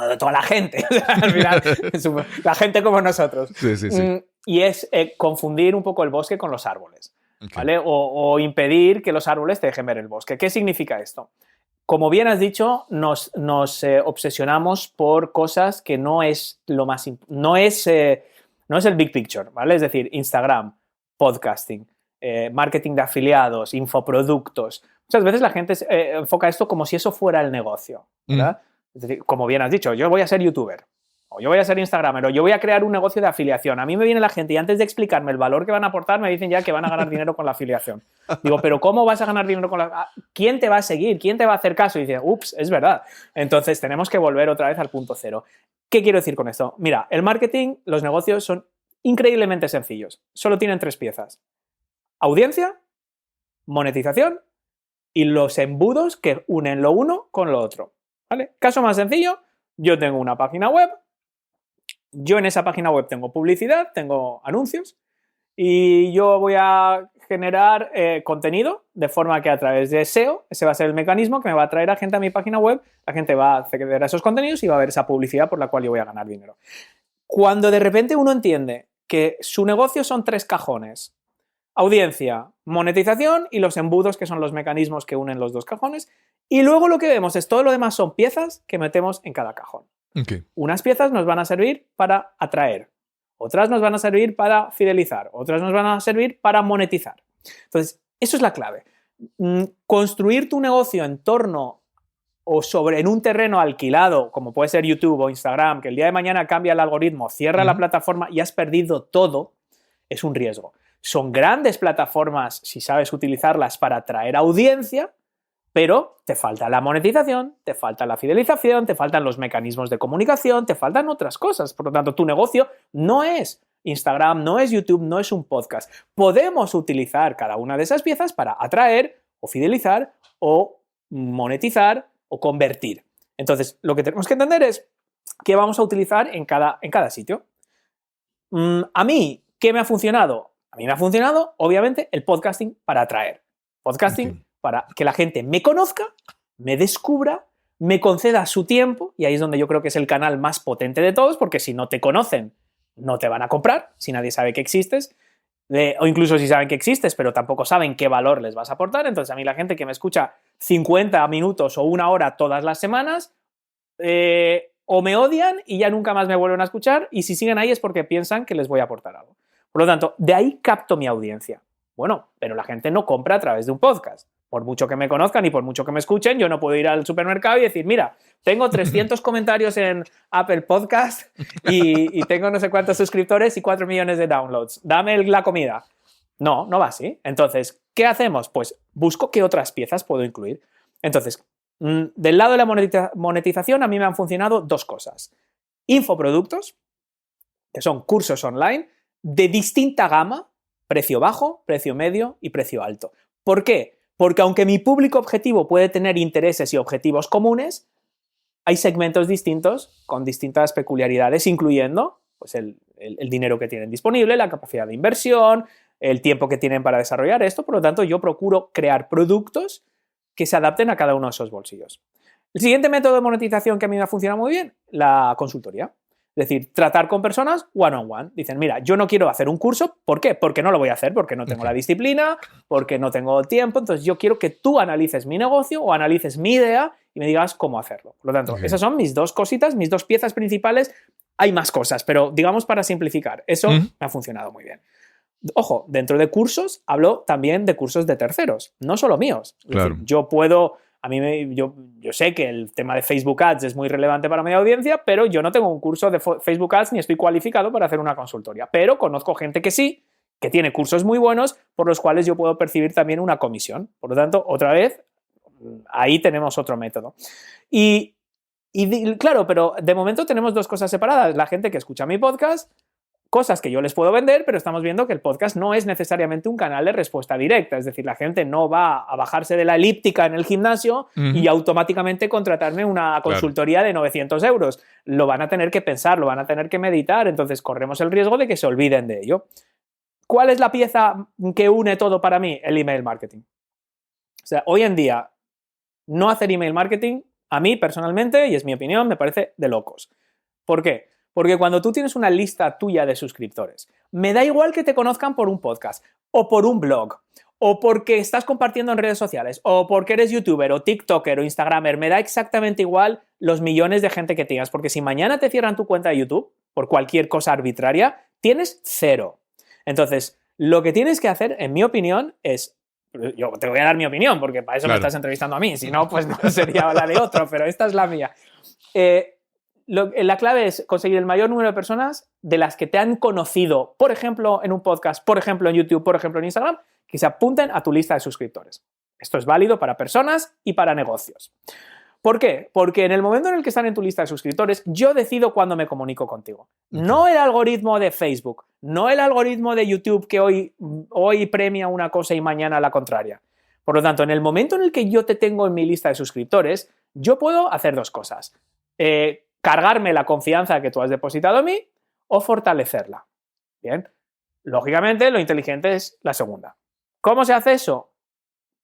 de toda la gente. Al final, la gente como nosotros. Sí. Y es confundir un poco el bosque con los árboles. Okay. ¿Vale? O impedir que los árboles te dejen ver el bosque. ¿Qué significa esto? Como bien has dicho, nos obsesionamos por cosas que no es lo más no es el big picture, ¿vale? Es decir, Instagram, podcasting, marketing de afiliados, infoproductos. Muchas veces la gente enfoca esto como si eso fuera el negocio, ¿verdad? Es decir, como bien has dicho, yo voy a ser youtuber, o yo voy a ser instagramer, o yo voy a crear un negocio de afiliación. A mí me viene la gente y antes de explicarme el valor que van a aportar me dicen ya que van a ganar dinero con la afiliación. Digo, pero ¿cómo vas a ganar dinero con la... ¿Quién te va a seguir? ¿Quién te va a hacer caso? Y dice, ups, es verdad. Entonces tenemos que volver otra vez al punto cero. ¿Qué quiero decir con esto? Mira, el marketing, los negocios son increíblemente sencillos. Solo tienen 3 piezas. Audiencia, monetización y los embudos que unen lo uno con lo otro. ¿Vale? Caso más sencillo, yo tengo una página web. Yo en esa página web tengo publicidad, tengo anuncios y yo voy a generar contenido de forma que a través de SEO, ese va a ser el mecanismo que me va a traer a gente a mi página web, la gente va a acceder a esos contenidos y va a ver esa publicidad por la cual yo voy a ganar dinero. Cuando de repente uno entiende que su negocio son 3 cajones, audiencia, monetización y los embudos, que son los mecanismos que unen los 2 cajones, y luego lo que vemos es todo lo demás son piezas que metemos en cada cajón. Okay. Unas piezas nos van a servir para atraer, otras nos van a servir para fidelizar, otras nos van a servir para monetizar. Entonces, eso es la clave. Construir tu negocio en torno o en un terreno alquilado, como puede ser YouTube o Instagram, que el día de mañana cambia el algoritmo, cierra la plataforma y has perdido todo, es un riesgo. Son grandes plataformas si sabes utilizarlas para atraer audiencia, pero te falta la monetización, te falta la fidelización, te faltan los mecanismos de comunicación, te faltan otras cosas. Por lo tanto, tu negocio no es Instagram, no es YouTube, no es un podcast. Podemos utilizar cada una de esas piezas para atraer o fidelizar o monetizar o convertir. Entonces, lo que tenemos que entender es qué vamos a utilizar en cada sitio. A mí, ¿qué me ha funcionado? A mí me ha funcionado, obviamente, el podcasting para atraer. Podcasting para que la gente me conozca, me descubra, me conceda su tiempo, y ahí es donde yo creo que es el canal más potente de todos, porque si no te conocen, no te van a comprar, si nadie sabe que existes, o incluso si saben que existes, pero tampoco saben qué valor les vas a aportar. Entonces a mí la gente que me escucha 50 minutos o 1 hora todas las semanas, o me odian y ya nunca más me vuelven a escuchar, y si siguen ahí es porque piensan que les voy a aportar algo. Por lo tanto, de ahí capto mi audiencia. Bueno, pero la gente no compra a través de un podcast. Por mucho que me conozcan y por mucho que me escuchen, yo no puedo ir al supermercado y decir, mira, tengo 300 comentarios en Apple Podcast y tengo no sé cuántos suscriptores y 4 millones de downloads. Dame la comida. No va así. Entonces, ¿qué hacemos? Pues busco qué otras piezas puedo incluir. Entonces, del lado de la monetización, a mí me han funcionado 2 cosas. Infoproductos, que son cursos online de distinta gama, precio bajo, precio medio y precio alto. ¿Por qué? Porque aunque mi público objetivo puede tener intereses y objetivos comunes, hay segmentos distintos con distintas peculiaridades, incluyendo pues, el dinero que tienen disponible, la capacidad de inversión, el tiempo que tienen para desarrollar esto. Por lo tanto, yo procuro crear productos que se adapten a cada uno de esos bolsillos. El siguiente método de monetización que a mí me ha funcionado muy bien, la consultoría. Es decir, tratar con personas one-on-one. Dicen, mira, yo no quiero hacer un curso. ¿Por qué? Porque no lo voy a hacer, porque no tengo la disciplina, porque no tengo tiempo. Entonces yo quiero que tú analices mi negocio o analices mi idea y me digas cómo hacerlo. Por lo tanto, esas son mis dos cositas, mis dos piezas principales. Hay más cosas, pero digamos para simplificar. Eso me ha funcionado muy bien. Ojo, dentro de cursos hablo también de cursos de terceros, no solo míos. Claro. Es decir, yo puedo... yo sé que el tema de Facebook Ads es muy relevante para mi audiencia, pero yo no tengo un curso de Facebook Ads ni estoy cualificado para hacer una consultoría. Pero conozco gente que sí, que tiene cursos muy buenos por los cuales yo puedo percibir también una comisión. Por lo tanto, otra vez, ahí tenemos otro método. Y claro, pero de momento tenemos dos cosas separadas. La gente que escucha mi podcast, cosas que yo les puedo vender, pero estamos viendo que el podcast no es necesariamente un canal de respuesta directa. Es decir, la gente no va a bajarse de la elíptica en el gimnasio y automáticamente contratarme una consultoría de 900 euros. Lo van a tener que pensar, lo van a tener que meditar, entonces corremos el riesgo de que se olviden de ello. ¿Cuál es la pieza que une todo para mí? El email marketing. O sea, hoy en día, no hacer email marketing, a mí personalmente, y es mi opinión, me parece de locos. ¿Por qué? Porque cuando tú tienes una lista tuya de suscriptores, me da igual que te conozcan por un podcast, o por un blog, o porque estás compartiendo en redes sociales, o porque eres youtuber, o tiktoker, o instagramer, me da exactamente igual los millones de gente que tengas, porque si mañana te cierran tu cuenta de YouTube, por cualquier cosa arbitraria, tienes 0. Entonces, lo que tienes que hacer, en mi opinión, es... Yo te voy a dar mi opinión, porque para eso me estás entrevistando a mí, si no, pues no sería la de otro, pero esta es la mía. La clave es conseguir el mayor número de personas de las que te han conocido, por ejemplo, en un podcast, por ejemplo, en YouTube, por ejemplo, en Instagram, que se apunten a tu lista de suscriptores. Esto es válido para personas y para negocios. ¿Por qué? Porque en el momento en el que están en tu lista de suscriptores, yo decido cuándo me comunico contigo. No el algoritmo de Facebook, no el algoritmo de YouTube que hoy premia una cosa y mañana la contraria. Por lo tanto, en el momento en el que yo te tengo en mi lista de suscriptores, yo puedo hacer dos cosas. Cargarme la confianza que tú has depositado en mí o fortalecerla. Bien, lógicamente lo inteligente es la segunda. ¿Cómo se hace eso?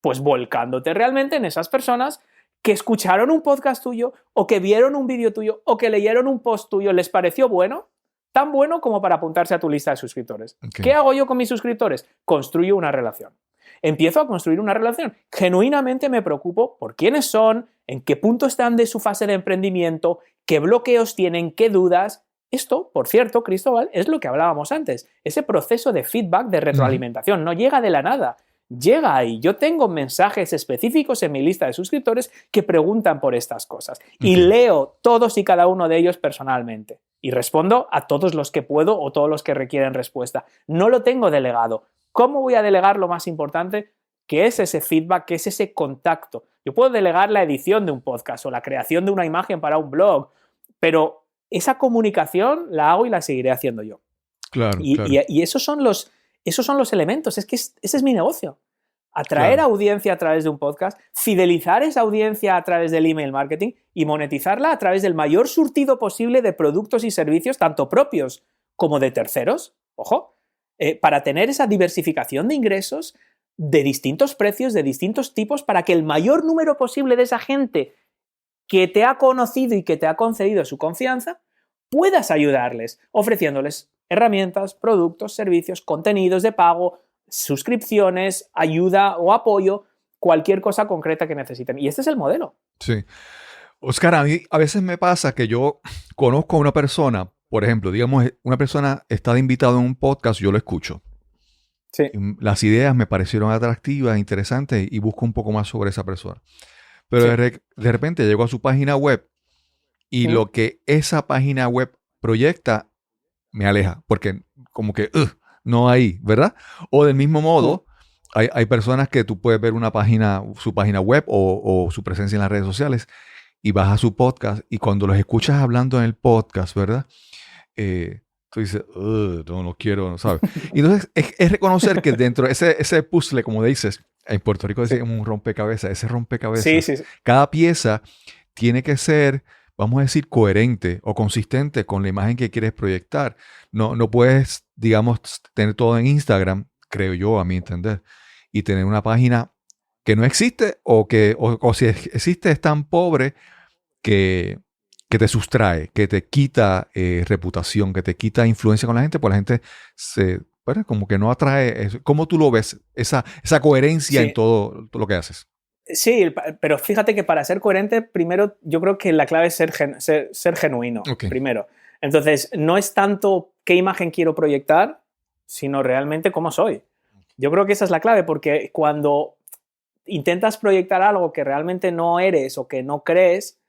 Pues volcándote realmente en esas personas que escucharon un podcast tuyo o que vieron un vídeo tuyo o que leyeron un post tuyo, les pareció bueno, tan bueno como para apuntarse a tu lista de suscriptores. Okay. ¿Qué hago yo con mis suscriptores? Construyo una relación. Empiezo a construir una relación. Genuinamente me preocupo por quiénes son, en qué punto están de su fase de emprendimiento, qué bloqueos tienen, qué dudas. Esto, por cierto, Cristóbal, es lo que hablábamos antes. Ese proceso de feedback, de retroalimentación, no llega de la nada. Llega ahí. Yo tengo mensajes específicos en mi lista de suscriptores que preguntan por estas cosas. Y leo todos y cada uno de ellos personalmente. Y respondo a todos los que puedo o todos los que requieren respuesta. No lo tengo delegado. ¿Cómo voy a delegar lo más importante? Que es ese feedback, que es ese contacto. Yo puedo delegar la edición de un podcast o la creación de una imagen para un blog, pero esa comunicación la hago y la seguiré haciendo yo. Claro, y esos son los elementos. Es que ese es mi negocio. Atraer audiencia a través de un podcast, fidelizar esa audiencia a través del email marketing y monetizarla a través del mayor surtido posible de productos y servicios, tanto propios como de terceros. Ojo. Para tener esa diversificación de ingresos de distintos precios, de distintos tipos, para que el mayor número posible de esa gente que te ha conocido y que te ha concedido su confianza, puedas ayudarles, ofreciéndoles herramientas, productos, servicios, contenidos de pago, suscripciones, ayuda o apoyo, cualquier cosa concreta que necesiten. Y este es el modelo. Sí. Oscar, a mí a veces me pasa que yo conozco a una persona. Por ejemplo, digamos, una persona está de invitado en un podcast, yo lo escucho. Sí. Las ideas me parecieron atractivas, interesantes y busco un poco más sobre esa persona. Pero de repente llego a su página web y lo que esa página web proyecta me aleja, porque como que no hay, ¿verdad? O del mismo modo, hay personas que tú puedes ver su página web o su presencia en las redes sociales y vas a su podcast y cuando los escuchas hablando en el podcast, ¿verdad? Tú dices, no quiero, ¿sabes? Y entonces es reconocer que dentro de ese puzzle, como dices, en Puerto Rico decimos un rompecabezas, ese rompecabezas, sí. Cada pieza tiene que ser, vamos a decir, coherente o consistente con la imagen que quieres proyectar. No puedes, digamos, tener todo en Instagram, creo yo, a mi entender, y tener una página que no existe o si existe es tan pobre que que te sustrae, que te quita reputación, que te quita influencia con la gente, pues la gente bueno, como que no atrae. ¿Cómo tú lo ves? Esa coherencia Sí. en todo lo que haces. Sí, pero fíjate que para ser coherente, primero yo creo que la clave es ser genuino, Ok. primero. Entonces, no es tanto qué imagen quiero proyectar, sino realmente cómo soy. Yo creo que esa es la clave, porque cuando intentas proyectar algo que realmente no eres o que no crees,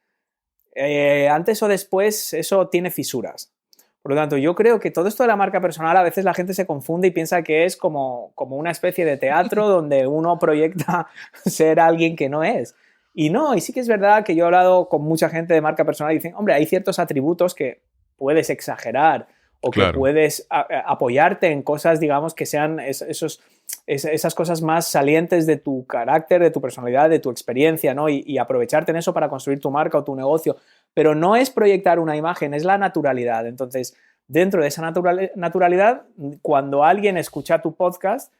antes o después eso tiene fisuras. Por lo tanto, yo creo que todo esto de la marca personal a veces la gente se confunde y piensa que es como una especie de teatro donde uno proyecta ser alguien que no es. Y no, y sí que es verdad que yo he hablado con mucha gente de marca personal y dicen, hombre, hay ciertos atributos que puedes exagerar o que Claro. puedes apoyarte en cosas, digamos, que sean esas cosas más salientes de tu carácter, de tu personalidad, de tu experiencia, ¿no? Y aprovecharte en eso para construir tu marca o tu negocio. Pero no es proyectar una imagen, es la naturalidad. Entonces, dentro de esa naturalidad, cuando alguien escucha tu podcast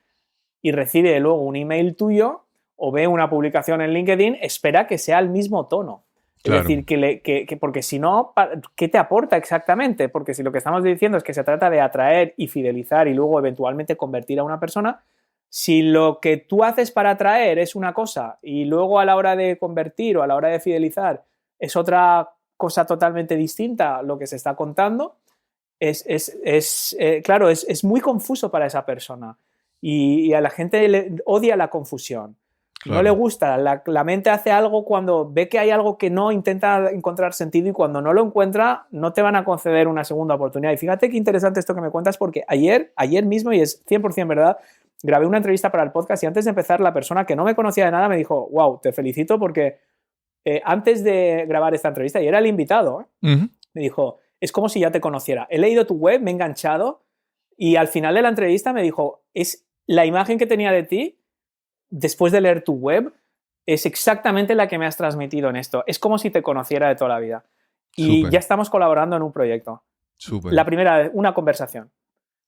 y recibe luego un email tuyo o ve una publicación en LinkedIn, espera que sea el mismo tono. Claro. Es decir, porque si no, ¿qué te aporta exactamente? Porque si lo que estamos diciendo es que se trata de atraer y fidelizar y luego eventualmente convertir a una persona, si lo que tú haces para atraer es una cosa y luego a la hora de convertir o a la hora de fidelizar es otra cosa totalmente distinta a lo que se está contando, claro, es muy confuso para esa persona y a la gente le odia la confusión. Claro. No le gusta, la mente hace algo cuando ve que hay algo que no, intenta encontrar sentido y cuando no lo encuentra no te van a conceder una segunda oportunidad. Y fíjate qué interesante esto que me cuentas porque ayer mismo, y es 100% verdad, grabé una entrevista para el podcast y antes de empezar la persona que no me conocía de nada me dijo, wow, te felicito porque antes de grabar esta entrevista, y era el invitado, Uh-huh. me dijo, es como si ya te conociera. He leído tu web, me he enganchado y al final de la entrevista me dijo, es la imagen que tenía de ti después de leer tu web es exactamente la que me has transmitido en esto. Es como si te conociera de toda la vida. Y Súper. ya estamos colaborando en un proyecto. Súper. La primera, una conversación.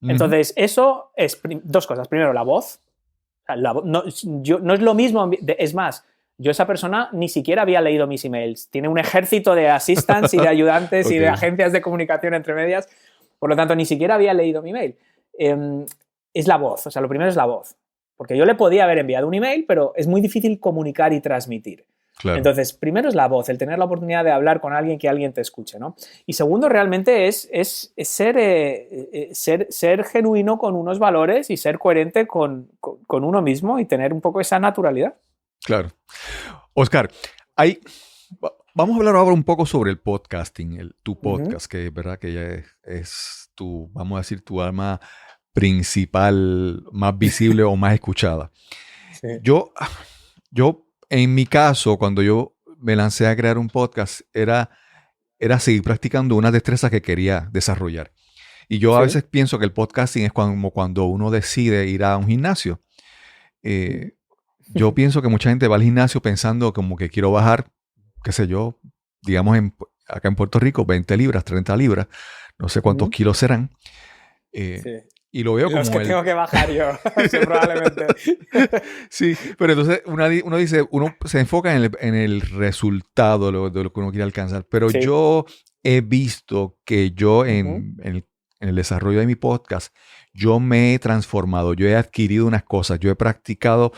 Uh-huh. Entonces, eso es dos cosas. Primero, la voz. O sea, no es lo mismo, es más, yo esa persona ni siquiera había leído mis emails. Tiene un ejército de assistants y de ayudantes y de agencias de comunicación entre medias. Por lo tanto, ni siquiera había leído mi email. Es la voz. O sea, lo primero es la voz. Porque yo le podía haber enviado un email, pero es muy difícil comunicar y transmitir. Claro. Entonces, primero es la voz, el tener la oportunidad de hablar con alguien que alguien te escuche, ¿no? Y segundo, realmente es ser genuino con unos valores y ser coherente con uno mismo y tener un poco esa naturalidad. Claro. Oscar, vamos a hablar ahora un poco sobre el podcasting, tu podcast, que es verdad que ya es tu, vamos a decir, tu arma principal, más visible o más escuchada. Sí. Yo, en mi caso, cuando yo me lancé a crear un podcast, era seguir practicando unas destrezas que quería desarrollar. Y yo a veces pienso que el podcasting es como cuando uno decide ir a un gimnasio. Yo pienso que mucha gente va al gimnasio pensando como que quiero bajar, qué sé yo, digamos acá en Puerto Rico, 20 libras, 30 libras, no sé cuántos kilos serán. Y lo veo los como que tengo que bajar yo, sí, probablemente. Sí, pero entonces uno dice, uno se enfoca en el resultado de lo que uno quiere alcanzar. Pero yo he visto que yo en el desarrollo de mi podcast, yo me he transformado, yo he adquirido unas cosas, yo he practicado.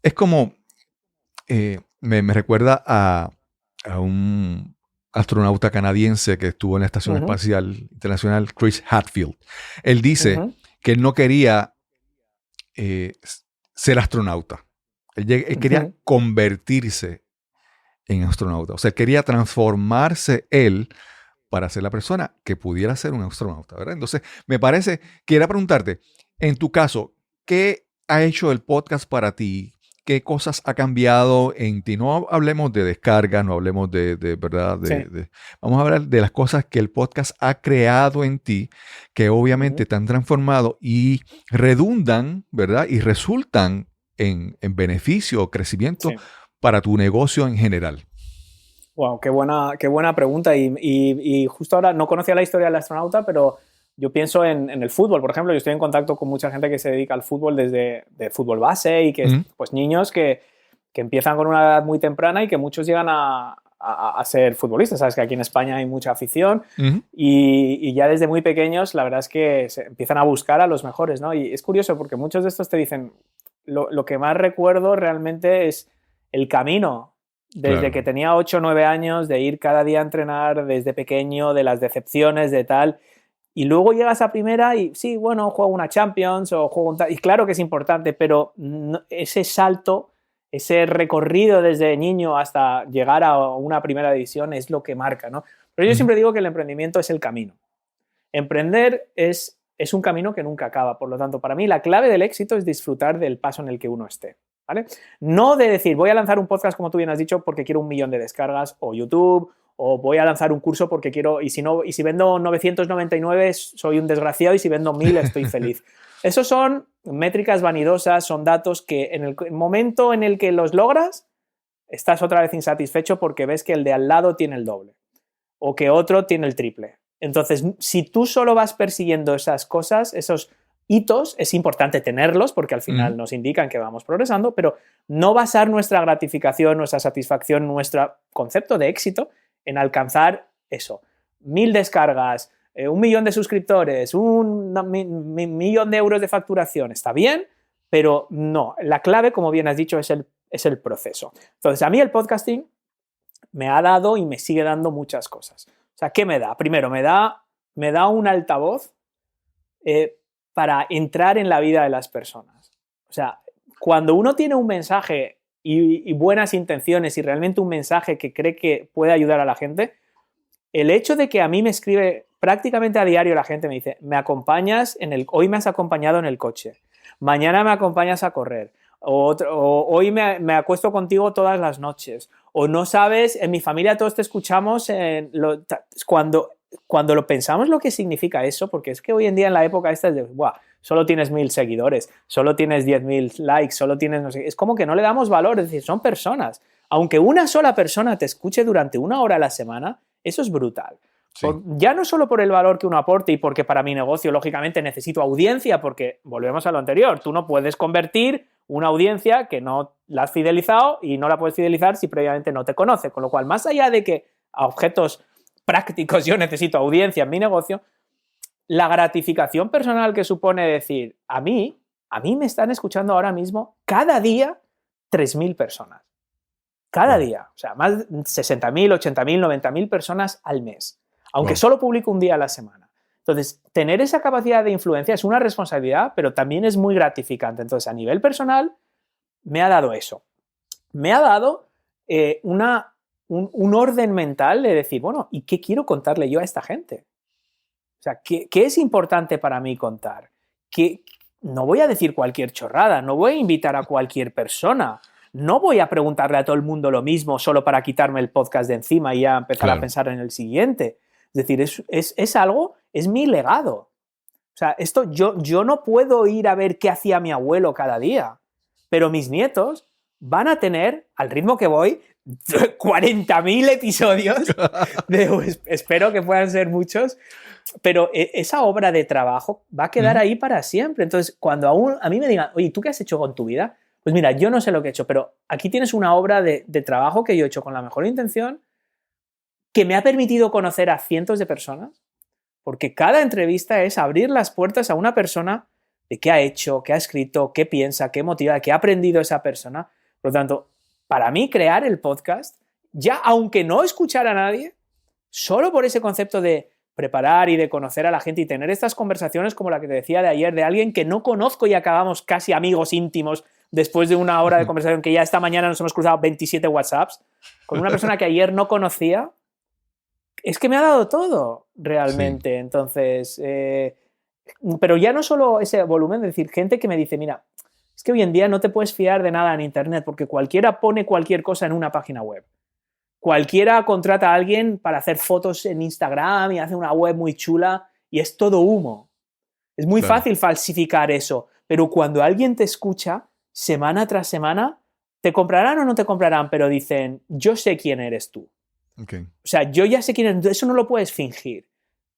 Es como, me recuerda a un astronauta canadiense que estuvo en la Estación Espacial Internacional, Chris Hadfield. Él dice que él no quería ser astronauta. Él quería convertirse en astronauta. O sea, él quería transformarse él para ser la persona que pudiera ser un astronauta, ¿verdad? Entonces, me parece, quería preguntarte, en tu caso, ¿qué ha hecho el podcast para ti? ¿Qué cosas ha cambiado en ti? No hablemos de descarga, no hablemos de verdad. Vamos a hablar de las cosas que el podcast ha creado en ti, que obviamente te han transformado y redundan, ¿verdad? Y resultan en beneficio o crecimiento para tu negocio en general. Wow, qué buena pregunta. Y justo ahora no conocía la historia del astronauta, pero yo pienso en el fútbol, por ejemplo. Yo estoy en contacto con mucha gente que se dedica al fútbol desde fútbol base y que pues niños que empiezan con una edad muy temprana y que muchos llegan a a ser futbolista. Sabes que aquí en España hay mucha afición Ujú. y ya desde muy pequeños la verdad es que se empiezan a buscar a los mejores, ¿no? Y es curioso porque muchos de estos te dicen, lo que más recuerdo realmente es el camino, desde Claro. que tenía 8 o 9 años, de ir cada día a entrenar desde pequeño, de las decepciones, de tal. Y luego llegas a primera y sí, bueno, juego una Champions o juego un tal. Y claro que es importante, pero ese salto, ese recorrido desde niño hasta llegar a una primera división es lo que marca, ¿no? Pero yo siempre digo que el emprendimiento es el camino. Emprender es un camino que nunca acaba. Por lo tanto, para mí la clave del éxito es disfrutar del paso en el que uno esté, ¿vale? No de decir, voy a lanzar un podcast, como tú bien has dicho, porque quiero 1 millón de descargas, o YouTube, o voy a lanzar un curso porque quiero, y si vendo 999 soy un desgraciado, y si vendo 1000 estoy feliz. Esos son métricas vanidosas, son datos que en el momento en el que los logras, estás otra vez insatisfecho porque ves que el de al lado tiene el doble, o que otro tiene el triple. Entonces, si tú solo vas persiguiendo esas cosas, esos hitos, es importante tenerlos porque al final nos indican que vamos progresando, pero no basar nuestra gratificación, nuestra satisfacción, nuestro concepto de éxito en alcanzar eso. 1000 descargas, 1 millón de suscriptores, 1 millón de euros de facturación. Está bien, pero no. La clave, como bien has dicho, es el proceso. Entonces, a mí el podcasting me ha dado y me sigue dando muchas cosas. O sea, ¿qué me da? Primero, me da un altavoz para entrar en la vida de las personas. O sea, cuando uno tiene un mensaje y buenas intenciones y realmente un mensaje que cree que puede ayudar a la gente, el hecho de que a mí me escribe prácticamente a diario la gente me dice, me acompañas hoy me has acompañado en el coche, mañana me acompañas a correr, o hoy me acuesto contigo todas las noches, o no sabes, en mi familia todos te escuchamos, cuando lo pensamos lo que significa eso, porque es que hoy en día en la época esta es de, ¡buah! Solo tienes 1000 seguidores, solo tienes 10.000 likes, solo tienes, no sé, es como que no le damos valor, es decir, son personas. Aunque una sola persona te escuche durante 1 hora a la semana, eso es brutal. Sí. Ya no solo por el valor que uno aporte y porque para mi negocio, lógicamente, necesito audiencia, porque volvemos a lo anterior, tú no puedes convertir una audiencia que no la has fidelizado y no la puedes fidelizar si previamente no te conoce. Con lo cual, más allá de que a objetos prácticos yo necesito audiencia en mi negocio, la gratificación personal que supone decir, a mí me están escuchando ahora mismo cada día 3.000 personas. Cada día. O sea, más de 60.000, 80.000, 90.000 personas al mes. Aunque solo publico un día a la semana. Entonces, tener esa capacidad de influencia es una responsabilidad, pero también es muy gratificante. Entonces, a nivel personal, me ha dado eso. Me ha dado un orden mental de decir, bueno, ¿y qué quiero contarle yo a esta gente? O sea, ¿qué es importante para mí contar? Que no voy a decir cualquier chorrada, no voy a invitar a cualquier persona, no voy a preguntarle a todo el mundo lo mismo solo para quitarme el podcast de encima y ya empezar a pensar en el siguiente. Es decir, es algo, es mi legado. O sea, esto yo no puedo ir a ver qué hacía mi abuelo cada día, pero mis nietos van a tener, al ritmo que voy, 40.000 episodios, espero que puedan ser muchos, pero esa obra de trabajo va a quedar ahí para siempre. Entonces, cuando a mí me digan, oye, ¿tú qué has hecho con tu vida? Pues mira, yo no sé lo que he hecho, pero aquí tienes una obra de trabajo que yo he hecho con la mejor intención, que me ha permitido conocer a cientos de personas, porque cada entrevista es abrir las puertas a una persona de qué ha hecho, qué ha escrito, qué piensa, qué motiva, qué ha aprendido esa persona. Por lo tanto, para mí crear el podcast, ya aunque no escuchara a nadie, solo por ese concepto de preparar y de conocer a la gente y tener estas conversaciones como la que te decía de ayer, de alguien que no conozco y acabamos casi amigos íntimos después de 1 hora de conversación, que ya esta mañana nos hemos cruzado 27 WhatsApps, con una persona que ayer no conocía, es que me ha dado todo realmente. Sí. Entonces, pero ya no solo ese volumen, es decir, gente que me dice, mira, es que hoy en día no te puedes fiar de nada en internet porque cualquiera pone cualquier cosa en una página web. Cualquiera contrata a alguien para hacer fotos en Instagram y hace una web muy chula y es todo humo. Es muy fácil falsificar eso, pero cuando alguien te escucha semana tras semana, te comprarán o no te comprarán, pero dicen, yo sé quién eres tú. Okay. O sea, yo ya sé quién eres, eso no lo puedes fingir.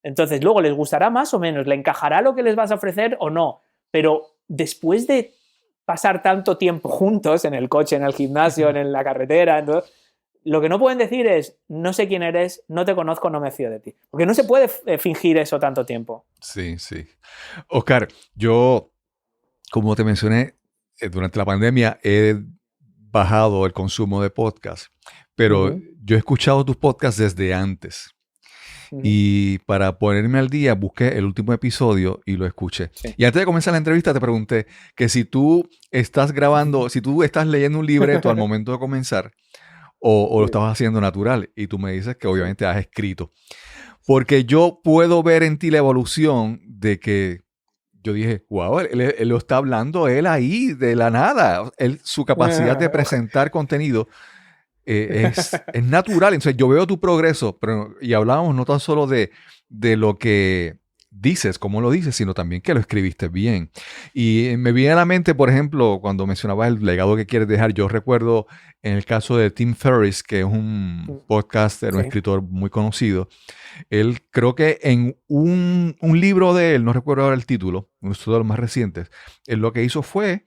Entonces, luego les gustará más o menos, le encajará lo que les vas a ofrecer o no, pero después de pasar tanto tiempo juntos en el coche, en el gimnasio, en la carretera, entonces, Lo que no pueden decir es, no sé quién eres, no te conozco, no me fío de ti. Porque no se puede fingir eso tanto tiempo. Sí, sí. Oscar, yo, como te mencioné, durante la pandemia he bajado el consumo de podcast, pero yo he escuchado tus podcasts desde antes. Y para ponerme al día, busqué el último episodio y lo escuché. Sí. Y antes de comenzar la entrevista te pregunté que si tú estás grabando, si tú estás leyendo un libreto al momento de comenzar o lo estabas haciendo natural. Y tú me dices que obviamente has escrito. Porque yo puedo ver en ti la evolución de que yo dije, wow, él lo está hablando él ahí de la nada. Su capacidad de presentar contenido es natural. Entonces yo veo tu progreso, y hablábamos no tan solo de lo que dices, cómo lo dices, sino también que lo escribiste bien. Y me viene a la mente, por ejemplo, cuando mencionabas el legado que quieres dejar, yo recuerdo en el caso de Tim Ferriss, que es un podcaster, un escritor muy conocido. Él, creo que en un libro de él, no recuerdo ahora el título, uno de los más recientes, él lo que hizo fue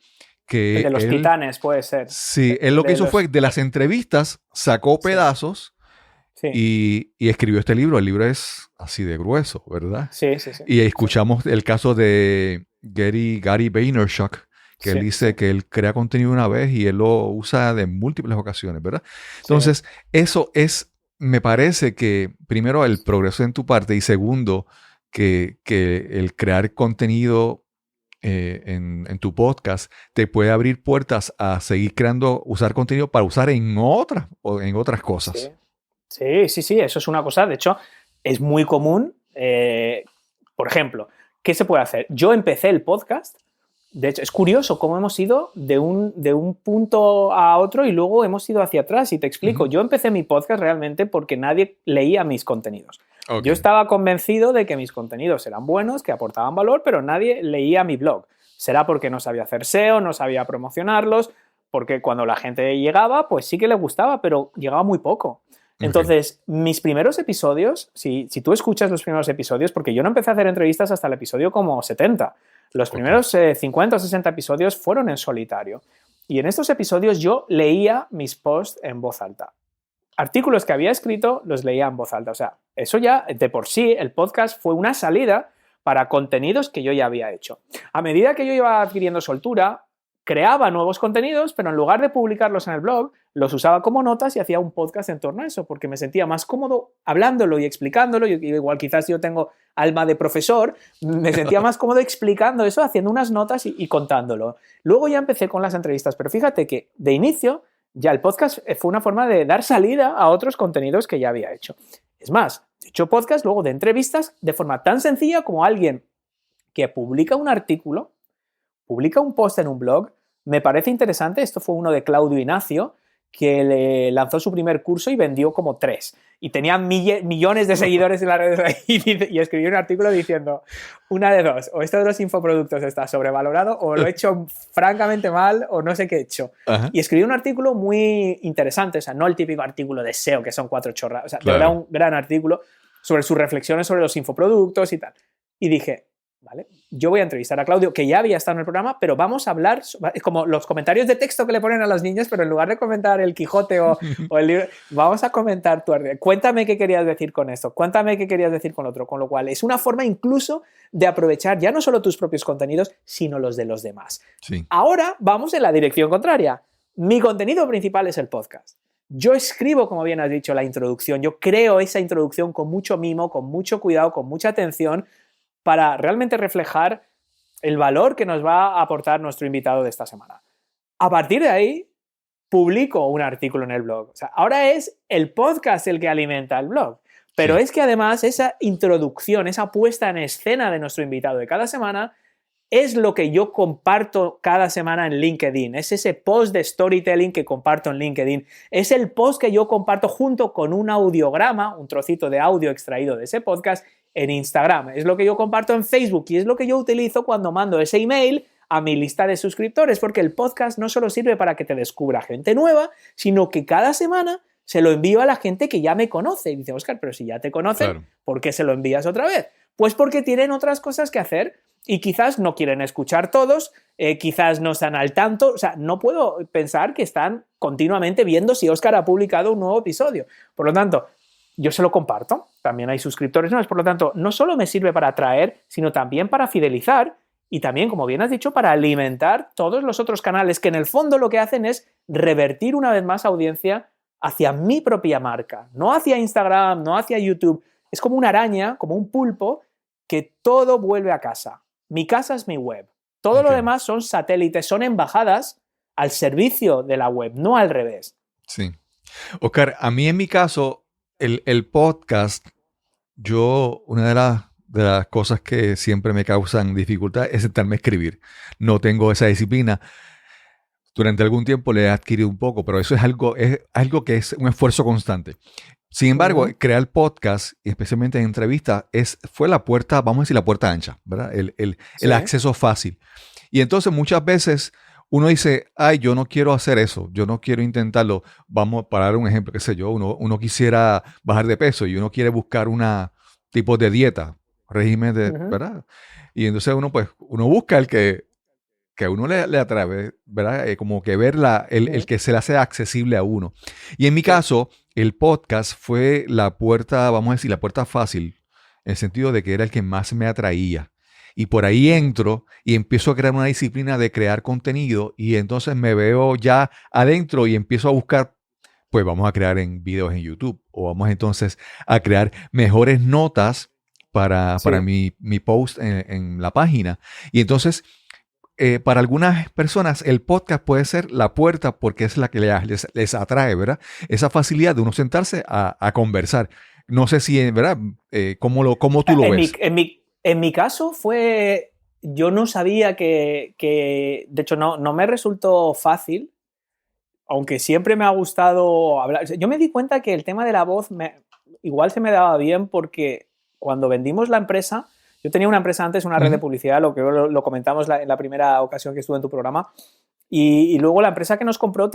que el de los titanes, puede ser. Sí, él lo que hizo fue de las entrevistas, sacó pedazos y escribió este libro. El libro es así de grueso, ¿verdad? Sí, sí, sí. Y escuchamos el caso de Gary Vaynerchuk, que él dice que él crea contenido una vez y él lo usa de múltiples ocasiones, ¿verdad? Entonces, eso es, me parece que, primero, el progreso en tu parte y segundo, que el crear contenido en tu podcast te puede abrir puertas a seguir creando, usar contenido para usar en otras cosas. Sí, eso es una cosa, de hecho, es muy común. Por ejemplo, ¿qué se puede hacer? Yo empecé el podcast, de hecho, es curioso cómo hemos ido de un punto a otro y luego hemos ido hacia atrás, y te explico. Yo empecé mi podcast realmente porque nadie leía mis contenidos. Yo estaba convencido de que mis contenidos eran buenos, que aportaban valor, pero nadie leía mi blog. Será porque no sabía hacer SEO, no sabía promocionarlos, porque cuando la gente llegaba, pues sí que le gustaba, pero llegaba muy poco. Entonces, mis primeros episodios, si tú escuchas los primeros episodios, porque yo no empecé a hacer entrevistas hasta el episodio como 70, los primeros 50 o 60 episodios fueron en solitario. Y en estos episodios yo leía mis posts en voz alta. Artículos que había escrito los leía en voz alta. O sea, eso ya de por sí, el podcast fue una salida para contenidos que yo ya había hecho. A medida que yo iba adquiriendo soltura, creaba nuevos contenidos, pero en lugar de publicarlos en el blog, los usaba como notas y hacía un podcast en torno a eso, porque me sentía más cómodo hablándolo y explicándolo. Igual quizás yo tengo alma de profesor, me sentía más cómodo explicando eso, haciendo unas notas y contándolo. Luego ya empecé con las entrevistas, pero fíjate que de inicio ya el podcast fue una forma de dar salida a otros contenidos que ya había hecho. Es más, he hecho podcast luego de entrevistas de forma tan sencilla como alguien que publica un artículo, publica un post en un blog. Me parece interesante, esto fue uno de Claudio Ignacio, que le lanzó su primer curso y vendió como 3. Y tenía millones de seguidores en las redes y escribió un artículo diciendo, una de dos, o esto de los infoproductos está sobrevalorado, o lo he hecho francamente mal, o no sé qué he hecho. Y escribió un artículo muy interesante, o sea, no el típico artículo de SEO, que son 4 chorras, o sea, de verdad un gran artículo sobre sus reflexiones sobre los infoproductos y tal. Y dije, vale, yo voy a entrevistar a Claudio, que ya había estado en el programa, pero vamos a hablar, como los comentarios de texto que le ponen a las niñas, pero en lugar de comentar el Quijote o el libro, vamos a comentar tu arte. Cuéntame qué querías decir con esto, cuéntame qué querías decir con otro, con lo cual es una forma incluso de aprovechar ya no solo tus propios contenidos, sino los de los demás. Sí. Ahora vamos en la dirección contraria. Mi contenido principal es el podcast. Yo escribo, como bien has dicho, la introducción, yo creo esa introducción con mucho mimo, con mucho cuidado, con mucha atención, para realmente reflejar el valor que nos va a aportar nuestro invitado de esta semana. A partir de ahí, publico un artículo en el blog. O sea, ahora es el podcast el que alimenta el blog. Pero es que además esa introducción, esa puesta en escena de nuestro invitado de cada semana, es lo que yo comparto cada semana en LinkedIn. Es ese post de storytelling que comparto en LinkedIn. Es el post que yo comparto junto con un audiograma, un trocito de audio extraído de ese podcast, en Instagram. Es lo que yo comparto en Facebook y es lo que yo utilizo cuando mando ese email a mi lista de suscriptores, porque el podcast no solo sirve para que te descubra gente nueva, sino que cada semana se lo envío a la gente que ya me conoce. Y dice, Óscar, pero si ya te conocen, ¿por qué se lo envías otra vez? Pues porque tienen otras cosas que hacer Y quizás no quieren escuchar todos, quizás no están al tanto, o sea, no puedo pensar que están continuamente viendo si Óscar ha publicado un nuevo episodio. Por lo tanto, yo se lo comparto, también hay suscriptores nuevos, por lo tanto, no solo me sirve para atraer, sino también para fidelizar y también, como bien has dicho, para alimentar todos los otros canales que en el fondo lo que hacen es revertir una vez más audiencia hacia mi propia marca, no hacia Instagram, no hacia YouTube. Es como una araña, como un pulpo, que todo vuelve a casa. Mi casa es mi web. Todo lo demás son satélites, son embajadas al servicio de la web, no al revés. Sí. Óscar, a mí en mi caso, el podcast, una de las cosas que siempre me causan dificultad es sentarme a escribir. No tengo esa disciplina. Durante algún tiempo le he adquirido un poco, pero eso es algo que es un esfuerzo constante. Sin embargo, crear podcast, y especialmente en entrevistas, fue la puerta, vamos a decir, la puerta ancha, ¿verdad? El acceso fácil. Y entonces muchas veces uno dice, ay, yo no quiero hacer eso, yo no quiero intentarlo. Vamos a dar un ejemplo, qué sé yo, uno quisiera bajar de peso y uno quiere buscar una tipo de dieta, régimen de, ¿verdad? Y entonces uno busca el que a uno le atrae, ¿verdad? Como que ver el que se le hace accesible a uno. Y en mi caso, el podcast fue la puerta, vamos a decir, la puerta fácil, en el sentido de que era el que más me atraía. Y por ahí entro y empiezo a crear una disciplina de crear contenido y entonces me veo ya adentro y empiezo a buscar, pues vamos a crear videos en YouTube o vamos entonces a crear mejores notas para mi post en la página. Y entonces, para algunas personas el podcast puede ser la puerta porque es la que les atrae, ¿verdad? Esa facilidad de uno sentarse a conversar. No sé si, ¿verdad? ¿Cómo tú lo ves? En mi caso yo no sabía de hecho no me resultó fácil, aunque siempre me ha gustado hablar. Yo me di cuenta que el tema de la voz igual se me daba bien porque cuando vendimos la empresa, yo tenía una empresa antes, una red de publicidad, lo que lo comentamos en la primera ocasión que estuve en tu programa, y luego la empresa que nos compró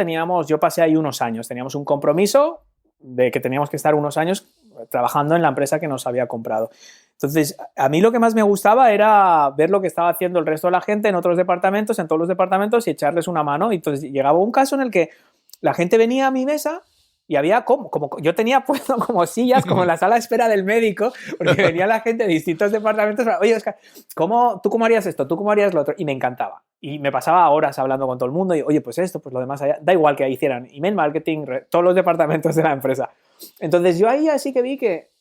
yo pasé ahí unos años, teníamos un compromiso de que teníamos que estar unos años trabajando en la empresa que nos había comprado. Entonces, a mí lo que más me gustaba era ver lo que estaba haciendo el resto de la gente en otros departamentos, en todos los departamentos, y echarles una mano. Y entonces llegaba un caso en el que la gente venía a mi mesa y había como yo tenía puesto como sillas, como en la sala de espera del médico, porque venía la gente de distintos departamentos. Oye, Óscar, ¿tú cómo harías esto? ¿Tú cómo harías lo otro? Y me encantaba. Y me pasaba horas hablando con todo el mundo y, oye, pues esto, pues lo demás allá. Da igual que hicieran email marketing, todos los departamentos de la empresa. Entonces yo ahí así que vi que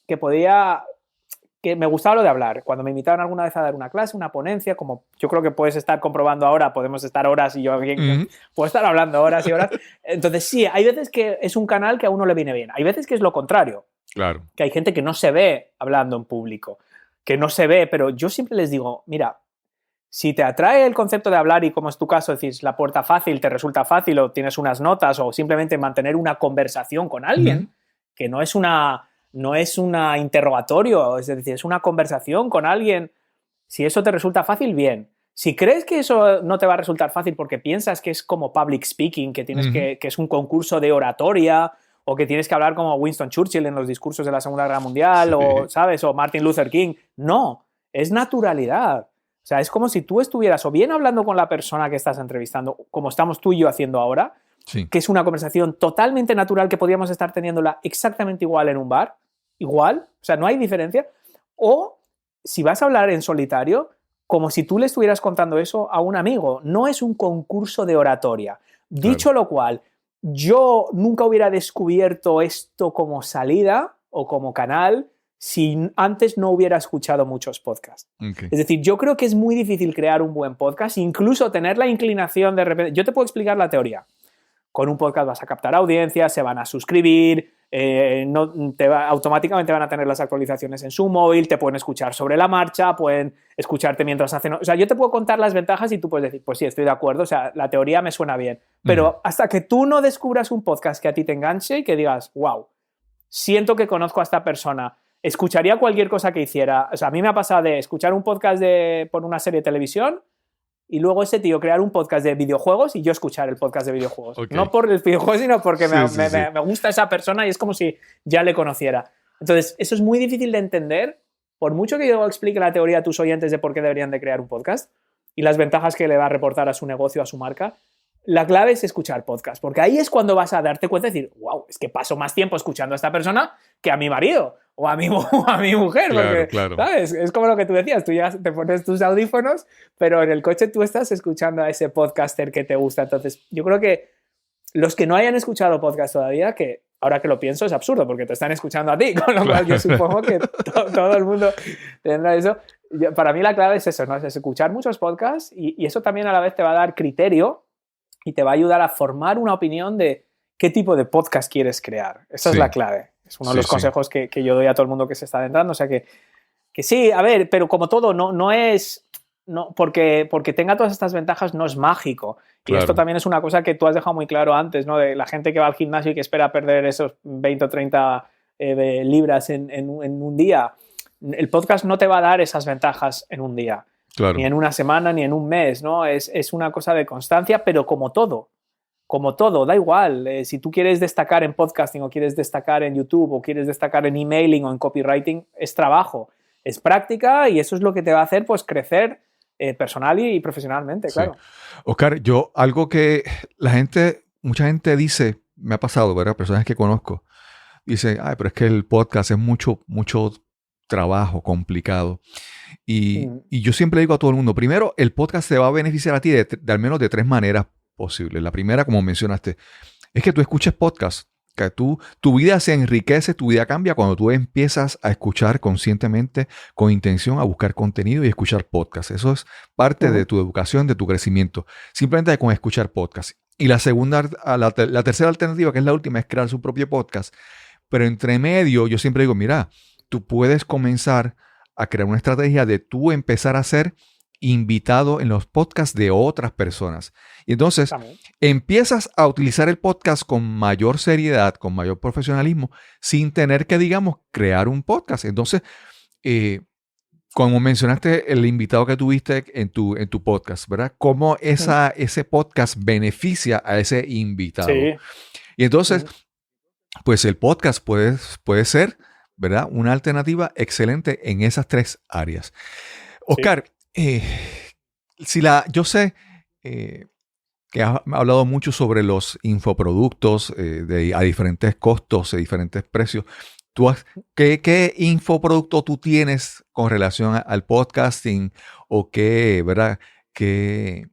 me gustaba lo de hablar. Cuando me invitaron alguna vez a dar una clase, una ponencia, como yo creo que puedes estar comprobando ahora, podemos estar horas y yo puedo estar hablando horas y horas. Entonces sí, hay veces que es un canal que a uno le viene bien. Hay veces que es lo contrario. Claro. Que hay gente que no se ve hablando en público, que no se ve, pero yo siempre les digo, mira, si te atrae el concepto de hablar y como es tu caso, decís la puerta fácil, te resulta fácil o tienes unas notas o simplemente mantener una conversación con alguien, que no es un interrogatorio, es decir, es una conversación con alguien. Si eso te resulta fácil, bien. Si crees que eso no te va a resultar fácil porque piensas que es como public speaking, que tienes que es un concurso de oratoria o que tienes que hablar como Winston Churchill en los discursos de la Segunda Guerra Mundial o, ¿sabes? O Martin Luther King. No, es naturalidad. O sea, es como si tú estuvieras o bien hablando con la persona que estás entrevistando, como estamos tú y yo haciendo ahora, que es una conversación totalmente natural que podríamos estar teniéndola exactamente igual en un bar, igual, o sea, no hay diferencia, o si vas a hablar en solitario, como si tú le estuvieras contando eso a un amigo. No es un concurso de oratoria. Dicho lo cual, yo nunca hubiera descubierto esto como salida o como canal si antes no hubiera escuchado muchos podcasts. Es decir, yo creo que es muy difícil crear un buen podcast, incluso tener la inclinación de repente. Yo te puedo explicar la teoría. Con un podcast vas a captar audiencias, se van a suscribir, automáticamente van a tener las actualizaciones en su móvil, te pueden escuchar sobre la marcha, pueden escucharte mientras hacen... O sea, yo te puedo contar las ventajas y tú puedes decir, pues sí, estoy de acuerdo, o sea, la teoría me suena bien. Pero hasta que tú no descubras un podcast que a ti te enganche y que digas, wow, siento que conozco a esta persona, escucharía cualquier cosa que hiciera. O sea, a mí me ha pasado de escuchar un podcast por una serie de televisión y luego ese tío crear un podcast de videojuegos y yo escuchar el podcast de videojuegos. No por el videojuego, sino porque me gusta esa persona y es como si ya le conociera. Entonces, eso es muy difícil de entender por mucho que yo explique la teoría a tus oyentes de por qué deberían de crear un podcast y las ventajas que le va a reportar a su negocio, a su marca, la clave es escuchar podcast, porque ahí es cuando vas a darte cuenta y decir, wow, es que paso más tiempo escuchando a esta persona que a mi marido o a mi mujer, Claro, porque, claro. ¿sabes? Es como lo que tú decías, tú ya te pones tus audífonos, pero en el coche tú estás escuchando a ese podcaster que te gusta. Entonces, yo creo que los que no hayan escuchado podcast todavía, que ahora que lo pienso es absurdo, porque te están escuchando a ti, con lo cual yo supongo que todo el mundo tendrá eso. Para mí la clave es eso, ¿no? Es escuchar muchos podcasts y eso también a la vez te va a dar criterio y te va a ayudar a formar una opinión de qué tipo de podcast quieres crear. Esa es la clave. Es uno de los consejos que yo doy a todo el mundo que se está adentrando. O sea que sí, a ver, pero como todo, no es... No, porque tenga todas estas ventajas no es mágico. Y esto también es una cosa que tú has dejado muy claro antes, ¿no? De la gente que va al gimnasio y que espera perder esos 20 o 30 libras en un día. El podcast no te va a dar esas ventajas en un día. Claro. Ni en una semana, ni en un mes, ¿no? Es una cosa de constancia, pero como todo, da igual. Si tú quieres destacar en podcasting o quieres destacar en YouTube o quieres destacar en emailing o en copywriting, es trabajo, es práctica y eso es lo que te va a hacer pues crecer personal y profesionalmente, claro. Sí. Oscar, algo que mucha gente dice, me ha pasado, ¿verdad? Personas que conozco, dicen, ay, pero es que el podcast es mucho trabajo, complicado. Y yo siempre digo a todo el mundo, primero, el podcast te va a beneficiar a ti de al menos de 3 maneras posibles. La primera, como mencionaste, es que tú escuches podcast, que tu vida se enriquece, tu vida cambia cuando tú empiezas a escuchar conscientemente, con intención, a buscar contenido y escuchar podcast. Eso es parte de tu educación, de tu crecimiento, simplemente con escuchar podcast. Y la tercera alternativa, que es la última, es crear su propio podcast. Pero entre medio, yo siempre digo, mira, tú puedes comenzar a crear una estrategia de tú empezar a ser invitado en los podcasts de otras personas. Y entonces empiezas a utilizar el podcast con mayor seriedad, con mayor profesionalismo, sin tener que, digamos, crear un podcast. Entonces, como mencionaste el invitado que tuviste en tu podcast, ¿verdad? Cómo ese podcast beneficia a ese invitado. Sí. Y entonces, pues el podcast puede ser, ¿verdad? Una alternativa excelente en esas 3 áreas. Oscar, yo sé que has hablado mucho sobre los infoproductos a diferentes costos, a diferentes precios. ¿Qué infoproducto tú tienes con relación al podcasting o ¿verdad? ¿Qué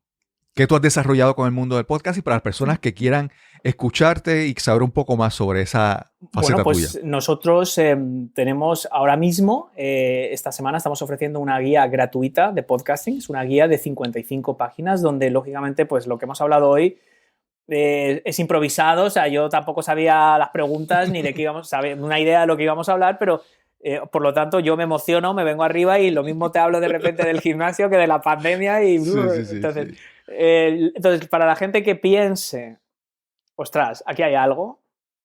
tú has desarrollado con el mundo del podcast y para las personas que quieran escucharte y saber un poco más sobre esa faceta tuya? Nosotros tenemos ahora mismo, esta semana estamos ofreciendo una guía gratuita de podcasting. Es una guía de 55 páginas donde, lógicamente, pues lo que hemos hablado hoy es improvisado. O sea, yo tampoco sabía las preguntas ni de qué sabía una idea de lo que íbamos a hablar, pero por lo tanto yo me emociono, me vengo arriba y lo mismo te hablo de repente del gimnasio que de la pandemia. Y entonces, para la gente que piense, ostras, aquí hay algo.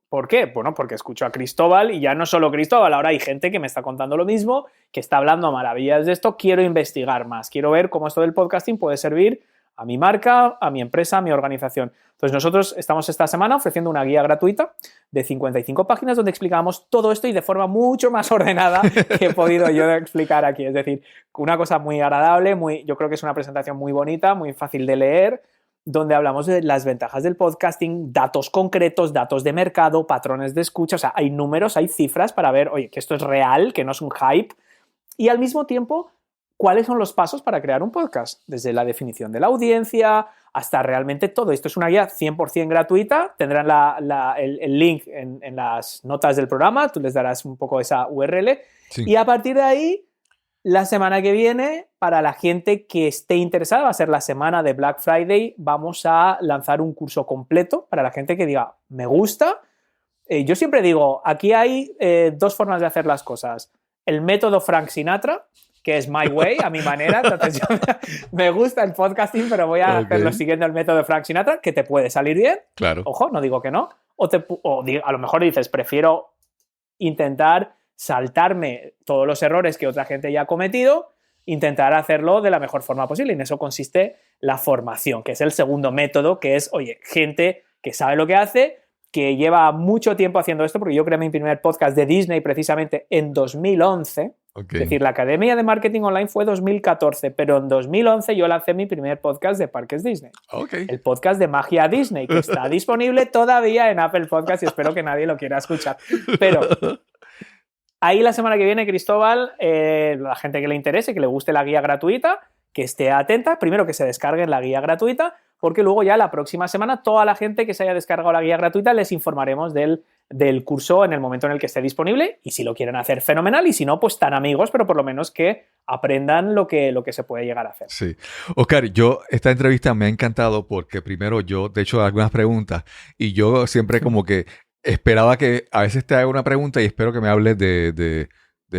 ¿Por qué? Bueno, porque escucho a Cristóbal y ya no solo Cristóbal, ahora hay gente que me está contando lo mismo, que está hablando maravillas de esto, quiero investigar más, quiero ver cómo esto del podcasting puede servir a mi marca, a mi empresa, a mi organización. Entonces nosotros estamos esta semana ofreciendo una guía gratuita de 55 páginas donde explicamos todo esto y de forma mucho más ordenada que he podido yo explicar aquí. Es decir, una cosa muy agradable, yo creo que es una presentación muy bonita, muy fácil de leer, donde hablamos de las ventajas del podcasting, datos concretos, datos de mercado, patrones de escucha. O sea, hay números, hay cifras para ver, oye, que esto es real, que no es un hype. Y al mismo tiempo, ¿cuáles son los pasos para crear un podcast? Desde la definición de la audiencia hasta realmente todo. Esto es una guía 100% gratuita. Tendrán el link en las notas del programa. Tú les darás un poco esa URL. Sí. Y a partir de ahí, la semana que viene, para la gente que esté interesada, va a ser la semana de Black Friday, vamos a lanzar un curso completo para la gente que diga, me gusta. Yo siempre digo, aquí hay 2 formas de hacer las cosas. El método Frank Sinatra, que es my way, a mi manera. Entonces yo me gusta el podcasting, pero voy a hacerlo siguiendo el método Frank Sinatra, que te puede salir bien. Claro. Ojo, no digo que no. O a lo mejor dices, prefiero intentar saltarme todos los errores que otra gente ya ha cometido, intentar hacerlo de la mejor forma posible. Y en eso consiste la formación, que es el segundo método, que es, oye, gente que sabe lo que hace, que lleva mucho tiempo haciendo esto, porque yo creé mi primer podcast de Disney precisamente en 2011, Ok. Es decir, la Academia de Marketing Online fue 2014, pero en 2011 yo lancé mi primer podcast de Parques Disney. Ok. El podcast de Magia Disney, que está disponible todavía en Apple Podcast y espero que nadie lo quiera escuchar. Pero ahí la semana que viene, Cristóbal, la gente que le interese, que le guste la guía gratuita, que esté atenta, primero que se descarguen la guía gratuita, porque luego ya la próxima semana toda la gente que se haya descargado la guía gratuita les informaremos del curso en el momento en el que esté disponible, y si lo quieren hacer, fenomenal, y si no, pues tan amigos, pero por lo menos que aprendan lo que se puede llegar a hacer. Sí. Oscar, esta entrevista me ha encantado porque primero yo te he hecho algunas preguntas y yo siempre como que esperaba que a veces te haga una pregunta y espero que me hables de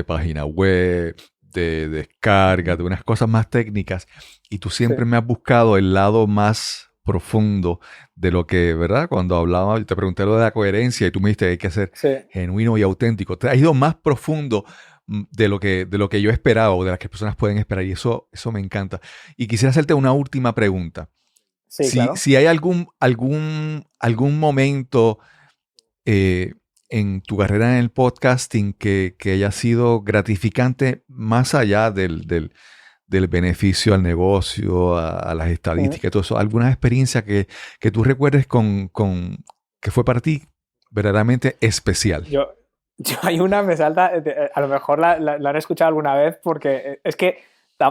página web, de descarga, de unas cosas más técnicas, y tú siempre me has buscado el lado más profundo de lo que, ¿verdad? Cuando hablaba, te pregunté lo de la coherencia y tú me dijiste que hay que ser genuino y auténtico. Te has ido más profundo de lo que yo esperaba o de las que las personas pueden esperar, y eso me encanta. Y quisiera hacerte una última pregunta. Sí, claro. Si hay algún momento en tu carrera en el podcasting que haya sido gratificante más allá del beneficio al negocio, a las estadísticas y todo eso, alguna experiencia que tú recuerdes que fue para ti verdaderamente especial. Yo hay una, me salta, a lo mejor la han escuchado alguna vez, porque es que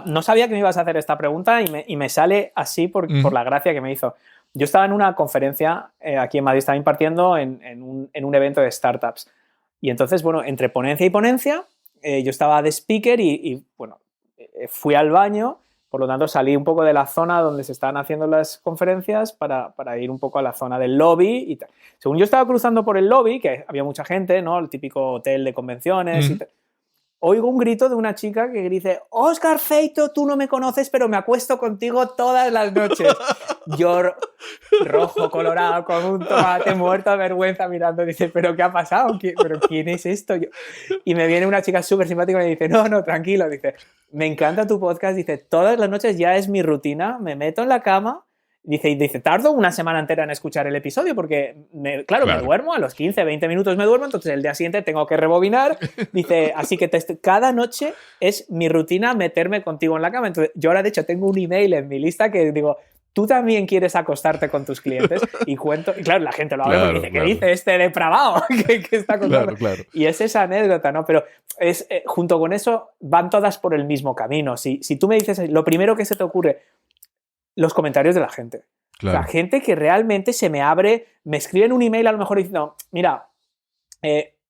no sabía que me ibas a hacer esta pregunta y me sale así por la gracia que me hizo. Yo estaba en una conferencia aquí en Madrid, estaba impartiendo en un evento de startups. Y entonces, bueno, entre ponencia y ponencia, yo estaba de speaker y bueno, fui al baño, por lo tanto salí un poco de la zona donde se estaban haciendo las conferencias para ir un poco a la zona del lobby y tal. Según yo estaba cruzando por el lobby, que había mucha gente, ¿no? El típico hotel de convenciones y tal, oigo un grito de una chica que dice: Óscar Feito, tú no me conoces, pero me acuesto contigo todas las noches. Yo, rojo, colorado, con un tomate, muerto de vergüenza, mirando, dice: ¿pero qué ha pasado? ¿Pero quién es esto? Y me viene una chica súper simpática y me dice: no, tranquilo, dice, me encanta tu podcast, dice, todas las noches ya es mi rutina, me meto en la cama. Dice, tardo una semana entera en escuchar el episodio porque, claro, me duermo, a los 15, 20 minutos me duermo, entonces el día siguiente tengo que rebobinar. Dice, así que cada noche es mi rutina meterme contigo en la cama. Entonces, yo ahora, de hecho, tengo un email en mi lista que digo: ¿tú también quieres acostarte con tus clientes? Y cuento, y claro, la gente lo abre porque dice: ¿qué dice este depravado? ¿Qué está contando? Claro. Y es esa anécdota, ¿no? Pero junto con eso van todas por el mismo camino. Si tú me dices, lo primero que se te ocurre, los comentarios de la gente. Claro. La gente que realmente se me abre, me escriben un email a lo mejor diciendo: mira,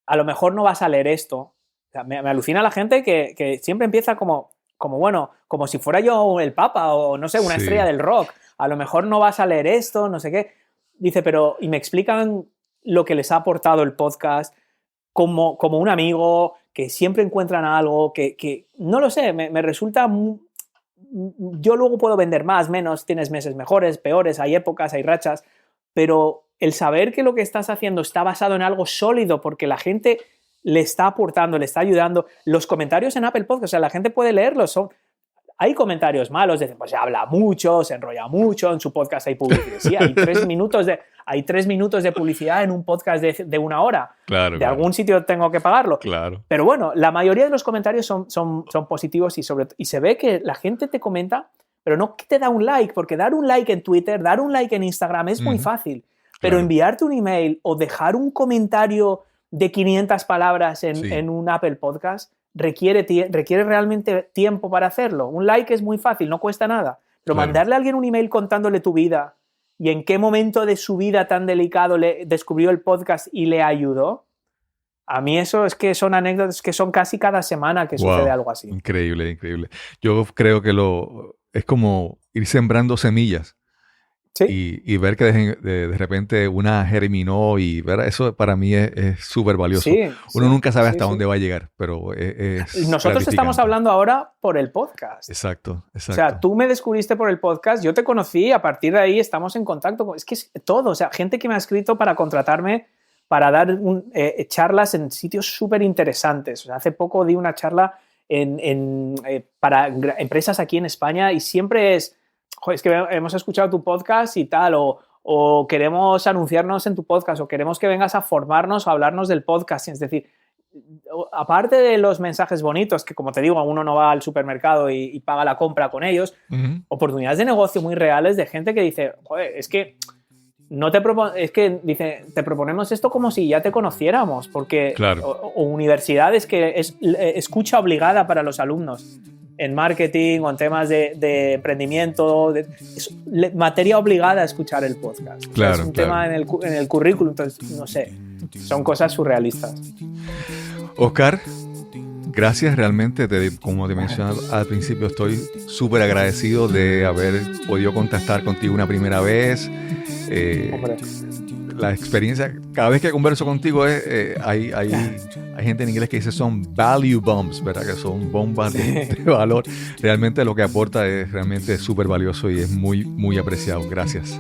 a lo mejor no vas a leer esto. O sea, me alucina la gente que siempre empieza como bueno, como si fuera yo el Papa o no sé, una estrella del rock. A lo mejor no vas a leer esto, no sé qué. Dice, pero, y me explican lo que les ha aportado el podcast como un amigo, que siempre encuentran algo, que no lo sé, me resulta... Yo luego puedo vender más, menos, tienes meses mejores, peores, hay épocas, hay rachas, pero el saber que lo que estás haciendo está basado en algo sólido porque la gente le está aportando, le está ayudando. Los comentarios en Apple Podcast, o sea, la gente puede leerlos, hay comentarios malos, dicen, pues se habla mucho, se enrolla mucho, en su podcast hay publicidad. Sí, hay 3 minutos de publicidad en un podcast de 1 hora. Claro, de algún sitio tengo que pagarlo. Claro. Pero bueno, la mayoría de los comentarios son positivos y se ve que la gente te comenta, pero no que te da un like, porque dar un like en Twitter, dar un like en Instagram es muy fácil. Pero enviarte un email o dejar un comentario de 500 palabras en un Apple Podcast requiere realmente tiempo para hacerlo. Un like es muy fácil, no cuesta nada. Pero mandarle a alguien un email contándole tu vida y en qué momento de su vida tan delicado le descubrió el podcast y le ayudó, a mí eso es que son anécdotas que son casi cada semana que sucede algo así. Increíble. Yo creo que es como ir sembrando semillas. Sí. Y ver que de repente una germinó y ver eso para mí es súper valioso. Uno nunca sabe hasta dónde va a llegar, pero es nosotros estamos hablando ahora por el podcast. Exacto. O sea, tú me descubriste por el podcast, yo te conocí, a partir de ahí estamos en contacto. Es que es todo, o sea, gente que me ha escrito para contratarme para dar charlas en sitios súper interesantes. O sea, hace poco di una charla para empresas aquí en España y siempre es que hemos escuchado tu podcast y tal, o queremos anunciarnos en tu podcast, o queremos que vengas a formarnos o hablarnos del podcast. Es decir, aparte de los mensajes bonitos, que como te digo, uno no va al supermercado y paga la compra con ellos, oportunidades de negocio muy reales de gente que dice, joder, es que dice, te proponemos esto como si ya te conociéramos, porque Claro. o universidades que es escucha obligada para los alumnos en marketing o en temas de emprendimiento, es materia obligada a escuchar el podcast. Claro, es un claro. tema en el currículum, entonces, no sé, son cosas surrealistas. Oscar, gracias realmente, como te mencioné al principio, estoy súper agradecido de haber podido contactar contigo una primera vez. Hombre. La experiencia, cada vez que converso contigo hay gente en inglés que dice son value bombs, ¿verdad? Que son bombas de valor. Realmente lo que aporta es realmente súper valioso y es muy, muy apreciado. Gracias.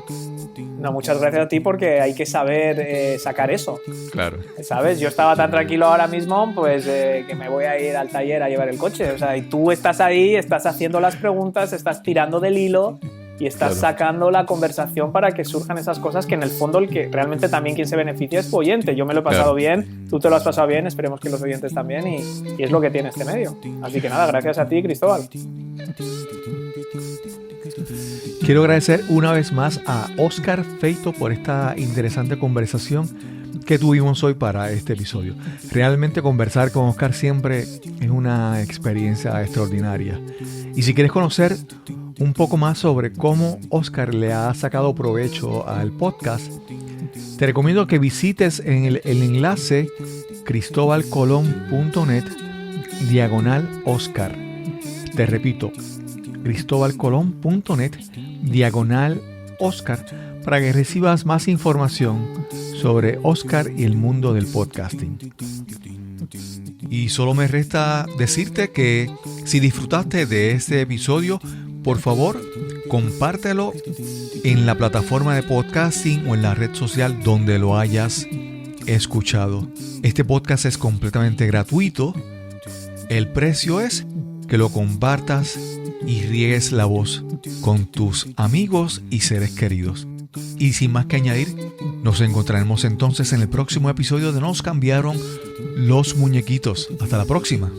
No, muchas gracias a ti porque hay que saber sacar eso, Claro. ¿sabes? Yo estaba tan tranquilo ahora mismo, pues que me voy a ir al taller a llevar el coche. O sea, y tú estás ahí, estás haciendo las preguntas, estás tirando del hilo y estás Claro. sacando la conversación para que surjan esas cosas que en el fondo el que realmente también quien se beneficia es tu oyente. Yo me lo he pasado bien, tú te lo has pasado bien, esperemos que los oyentes también y es lo que tiene este medio. Así que nada, gracias a ti, Cristóbal. Quiero agradecer una vez más a Oscar Feito por esta interesante conversación que tuvimos hoy para este episodio. Realmente conversar con Oscar siempre es una experiencia extraordinaria. Y si quieres conocer un poco más sobre cómo Oscar le ha sacado provecho al podcast, te recomiendo que visites en el enlace cristobalcolon.net/Oscar. Te repito, cristobalcolon.net/Oscar para que recibas más información sobre Oscar y el mundo del podcasting. Y solo me resta decirte que si disfrutaste de este episodio, por favor, compártelo en la plataforma de podcasting o en la red social donde lo hayas escuchado. Este podcast es completamente gratuito. El precio es que lo compartas y riegues la voz con tus amigos y seres queridos. Y sin más que añadir, nos encontraremos entonces en el próximo episodio de Nos cambiaron los muñequitos. Hasta la próxima.